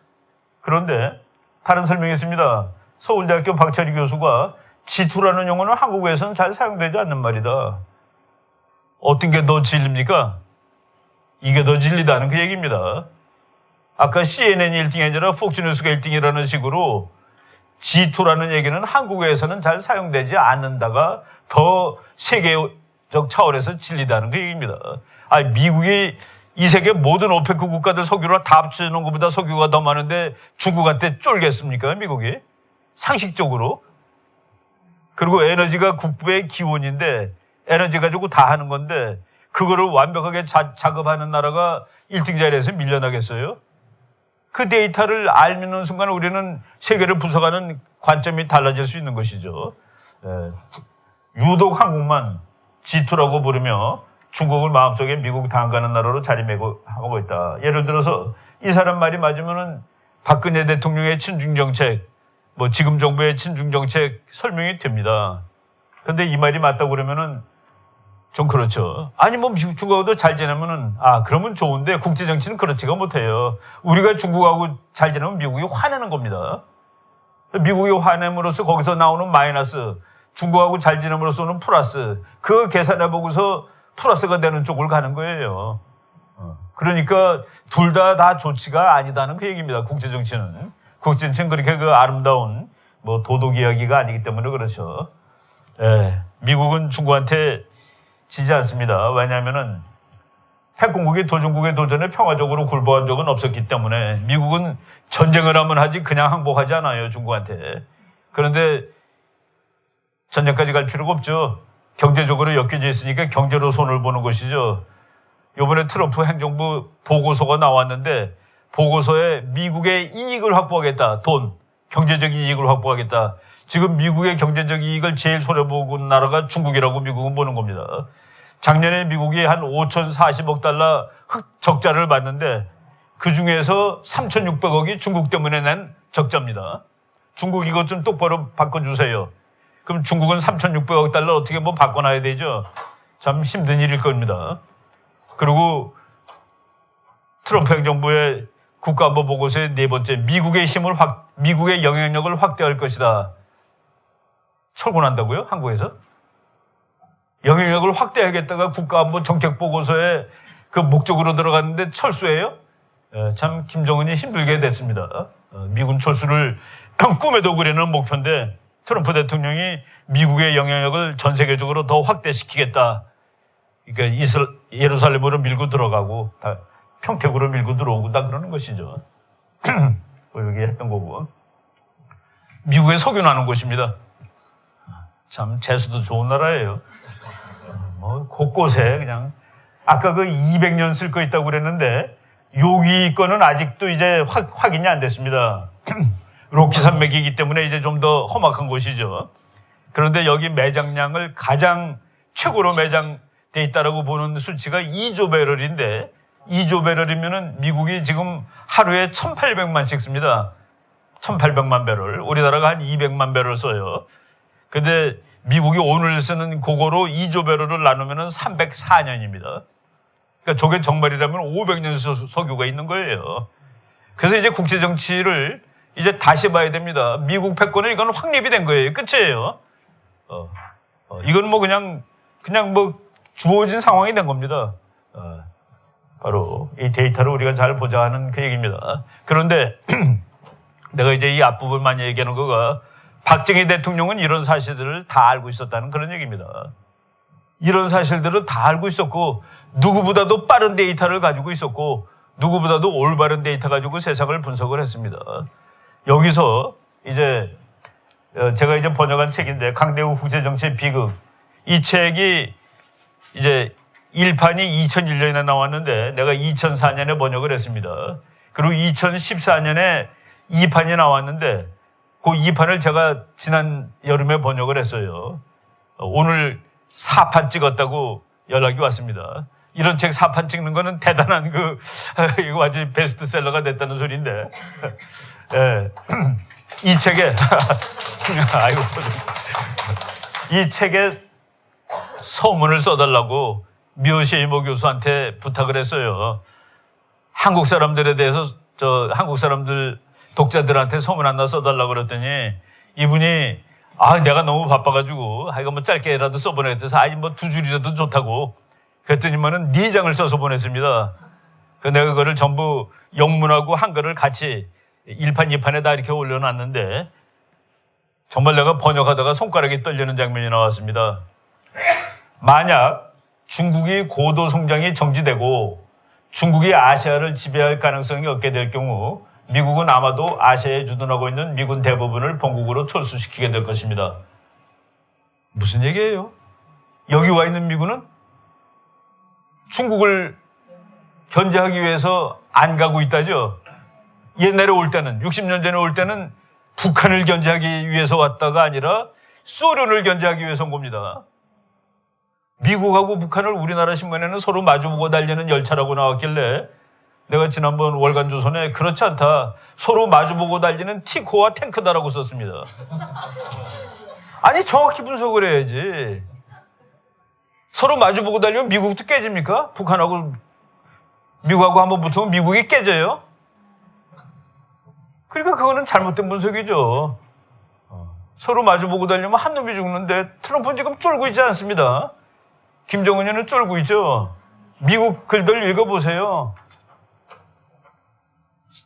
그런데 다른 설명이 있습니다. 서울대학교 박철희 교수가 G2라는 용어는 한국에서는 잘 사용되지 않는 말이다. 어떤 게 더 진리입니까? 이게 더 진리다는 그 얘기입니다. 아까 CNN이 1등이 아니라 폭스뉴스가 1등이라는 식으로 G2라는 얘기는 한국에서는 잘 사용되지 않는다가 더 세계적 차원에서 진리다는 그 얘기입니다. 미국이 이 세계 모든 오페크 국가들 석유를 다 합치는 것보다 석유가 더 많은데 중국한테 쫄겠습니까, 미국이? 상식적으로. 그리고 에너지가 국부의 기원인데 에너지 가지고 다 하는 건데 그거를 완벽하게 작업하는 나라가 1등 자리에서 밀려나겠어요? 그 데이터를 알는 순간 우리는 세계를 부숴가는 관점이 달라질 수 있는 것이죠. 유독 한국만 G2라고 부르며 중국을 마음속에 미국 다음가는 나라로 자리매김하고 있다. 예를 들어서 이 사람 말이 맞으면은 박근혜 대통령의 친중정책, 지금 정부의 친중정책 설명이 됩니다. 그런데 이 말이 맞다고 그러면은 좀 그렇죠. 아니 미국 중국하고도 잘 지내면은 그러면 좋은데 국제정치는 그렇지가 못해요. 우리가 중국하고 잘 지내면 미국이 화내는 겁니다. 미국이 화냄으로써 거기서 나오는 마이너스, 중국하고 잘 지냄으로써는 플러스, 그거 계산해보고서 플러스가 되는 쪽을 가는 거예요. 그러니까 둘 다 좋지가 아니다는 그 얘기입니다. 국제정치는 그렇게 그 아름다운 도덕 이야기가 아니기 때문에 그렇죠. 미국은 중국한테 지지 않습니다. 왜냐하면은 핵공국이 도중국의 도전에 평화적으로 굴복한 적은 없었기 때문에 미국은 전쟁을 하면 하지 그냥 항복하지 않아요, 중국한테. 그런데 전쟁까지 갈 필요가 없죠. 경제적으로 엮여져 있으니까 경제로 손을 보는 것이죠. 이번에 트럼프 행정부 보고서가 나왔는데 보고서에 미국의 이익을 확보하겠다. 경제적인 이익을 확보하겠다. 지금 미국의 경제적 이익을 제일 손해보는 나라가 중국이라고 미국은 보는 겁니다. 작년에 미국이 한 5,040억 달러 적자를 봤는데 그중에서 3,600억이 중국 때문에 낸 적자입니다. 중국 이것 좀 똑바로 바꿔주세요. 그럼 중국은 3,600억 달러 어떻게 바꿔놔야 되죠? 참 힘든 일일 겁니다. 그리고 트럼프 행정부의 국가안보 보고서의 네 번째, 미국의 영향력을 확대할 것이다. 철권한다고요? 한국에서? 영향력을 확대하겠다가 국가안보 정책 보고서에 그 목적으로 들어갔는데 철수예요? 참 김정은이 힘들게 됐습니다. 미군 철수를 꿈에도 그리는 목표인데 트럼프 대통령이 미국의 영향력을 전 세계적으로 더 확대시키겠다. 그러니까 예루살렘으로 밀고 들어가고 평택으로 밀고 들어오고 다 그러는 것이죠. 여기 했던 거고. 미국에 석유나는 곳입니다. 참 재수도 좋은 나라예요. 곳곳에 그냥 아까 그 200년 쓸 거 있다고 그랬는데 여기 거는 아직도 이제 확인이 안 됐습니다. 로키 산맥이기 때문에 이제 좀 더 험악한 곳이죠. 그런데 여기 매장량을 가장 최고로 매장돼 있다라고 보는 수치가 2조 배럴인데 2조 배럴이면은 미국이 지금 하루에 1,800만씩 씁니다. 1,800만 배럴. 우리나라가 한 200만 배럴 써요. 근데 미국이 오늘 쓰는 그거로 2조 배럴을 나누면 304년입니다. 그러니까 저게 정말이라면 500년 석유가 있는 거예요. 그래서 이제 국제 정치를 이제 다시 봐야 됩니다. 미국 패권은 이건 확립이 된 거예요. 끝이에요. 이건 뭐 그냥 뭐 주어진 상황이 된 겁니다. 바로 이 데이터를 우리가 잘 보자 하는 그 얘기입니다. 그런데 내가 이제 이 앞부분 많이 얘기하는 거가 박정희 대통령은 이런 사실들을 다 알고 있었다는 그런 얘기입니다. 이런 사실들을 다 알고 있었고 누구보다도 빠른 데이터를 가지고 있었고 누구보다도 올바른 데이터 가지고 세상을 분석을 했습니다. 여기서 이제 제가 이제 번역한 책인데 강대우 국제정치 비극, 이 책이 이제 1판이 2001년에 나왔는데 내가 2004년에 번역을 했습니다. 그리고 2014년에 2판이 나왔는데 그 2판을 제가 지난 여름에 번역을 했어요. 오늘 4판 찍었다고 연락이 왔습니다. 이런 책 4판 찍는 거는 대단한 이거 아주 베스트셀러가 됐다는 소리인데. 예. 이 책에, 아이고, 이 책에 서문을 써달라고 묘시이모 교수한테 부탁을 했어요. 한국 사람들에 대해서 한국 사람들 독자들한테 서문 하나 써달라고 그랬더니 이분이 내가 너무 바빠가지고 이거 뭐 짧게라도 써보내겠어서 뭐 2줄이라도 좋다고 그랬더니만은 4장을 써서 보냈습니다. 내가 그거를 전부 영문하고 한글을 같이 1판, 2판에 다 이렇게 올려놨는데 정말 내가 번역하다가 손가락이 떨리는 장면이 나왔습니다. 만약 중국이 고도 성장이 정지되고 중국이 아시아를 지배할 가능성이 없게 될 경우 미국은 아마도 아시아에 주둔하고 있는 미군 대부분을 본국으로 철수시키게 될 것입니다. 무슨 얘기예요? 여기 와 있는 미군은 중국을 견제하기 위해서 안 가고 있다죠. 옛날에 올 때는 60년 전에 올 때는 북한을 견제하기 위해서 왔다가 아니라 소련을 견제하기 위해서 온 겁니다. 미국하고 북한을 우리나라 신문에는 서로 마주보고 달리는 열차라고 나왔길래 내가 지난번 월간조선에 그렇지 않다. 서로 마주보고 달리는 티코와 탱크다라고 썼습니다. 아니 정확히 분석을 해야지. 서로 마주보고 달리면 미국도 깨집니까? 북한하고 미국하고 한번 붙으면 미국이 깨져요? 그러니까 그거는 잘못된 분석이죠. 서로 마주보고 달리면 한 놈이 죽는데 트럼프는 지금 쫄고 있지 않습니다. 김정은이는 쫄고 있죠. 미국 글들 읽어보세요.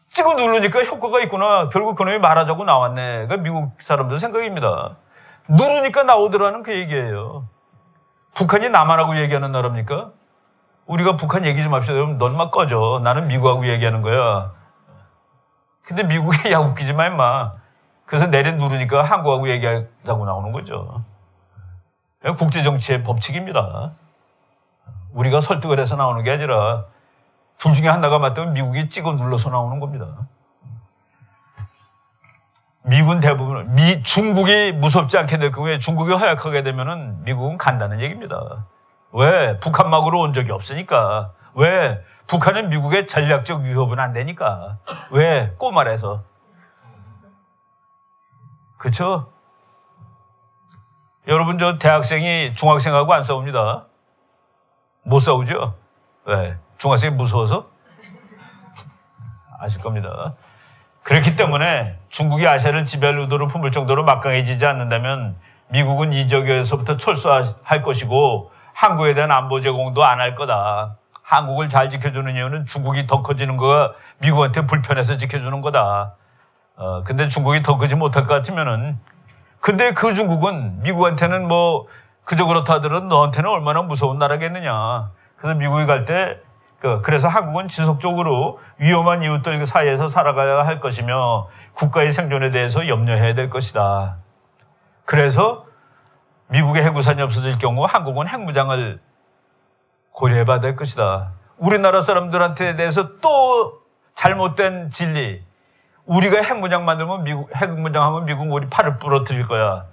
찍어 누르니까 효과가 있구나. 결국 그놈이 말하자고 나왔네. 그러니까 미국 사람들 생각입니다. 누르니까 나오더라는 그 얘기예요. 북한이 남한하고 얘기하는 나라입니까? 우리가 북한 얘기 좀 합시다. 그럼 넌 막 꺼져. 나는 미국하고 얘기하는 거야. 근데 미국이 야 웃기지 마 임마. 그래서 내려 누르니까 한국하고 얘기하자고 나오는 거죠. 국제정치의 법칙입니다. 우리가 설득을 해서 나오는 게 아니라 둘 중에 하나가 맞다면 미국이 찍어 눌러서 나오는 겁니다. 미군 대부분, 중국이 무섭지 않게 될 경우에 중국이 허약하게 되면은 미국은 간다는 얘기입니다. 왜? 북한 막으로 온 적이 없으니까. 왜? 북한은 미국의 전략적 위협은 안 되니까. 왜? 꼬말해서. 그렇죠? 여러분 저 대학생이 중학생하고 안 싸웁니다. 못 싸우죠? 왜? 중학생이 무서워서? 아실 겁니다. 그렇기 때문에 중국이 아시아를 지배할 의도를 품을 정도로 막강해지지 않는다면 미국은 이 지역에서부터 철수할 것이고 한국에 대한 안보 제공도 안 할 거다. 한국을 잘 지켜주는 이유는 중국이 더 커지는 거가 미국한테 불편해서 지켜주는 거다. 근데 중국이 더 크지 못할 것 같으면은 근데 그 중국은 미국한테는 뭐 그저 그렇다 하더라도 너한테는 얼마나 무서운 나라겠느냐. 그래서 미국이 갈 때 그래서 한국은 지속적으로 위험한 이웃들 사이에서 살아가야 할 것이며 국가의 생존에 대해서 염려해야 될 것이다. 그래서 미국의 해구산이 없어질 경우 한국은 핵무장을 고려해봐야 될 것이다. 우리나라 사람들한테 대해서 또 잘못된 진리. 우리가 핵무장 만들면 핵무장하면 미국 우리 팔을 부러뜨릴 거야.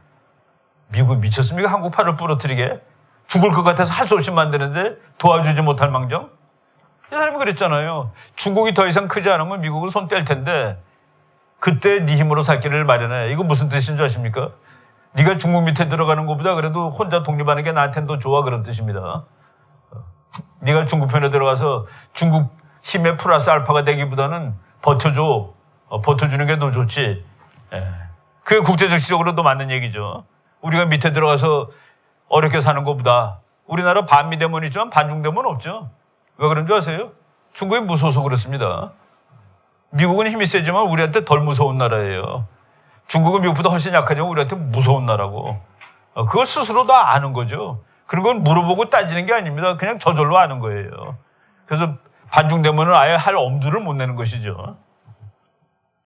미국 미쳤습니까? 한국 팔을 부러뜨리게? 죽을 것 같아서 할 수 없이 만드는데 도와주지 못할 망정? 이 사람이 그랬잖아요. 중국이 더 이상 크지 않으면 미국은 손 뗄 텐데 그때 네 힘으로 살 길을 마련해. 이거 무슨 뜻인 줄 아십니까? 네가 중국 밑에 들어가는 것보다 그래도 혼자 독립하는 게 나한테는 더 좋아 그런 뜻입니다. 네가 중국 편에 들어가서 중국 힘의 플러스 알파가 되기보다는 버텨주는 게 더 좋지. 예. 그게 국제정치적으로도 맞는 얘기죠. 우리가 밑에 들어가서 어렵게 사는 것보다 우리나라 반미대문 있지만 반중대문 없죠. 왜 그런 줄 아세요? 중국이 무서워서 그렇습니다. 미국은 힘이 세지만 우리한테 덜 무서운 나라예요. 중국은 미국보다 훨씬 약하지만 우리한테 무서운 나라고. 그걸 스스로 다 아는 거죠. 그런 건 물어보고 따지는 게 아닙니다. 그냥 저절로 아는 거예요. 그래서 반중대문을 아예 할 엄두를 못 내는 것이죠.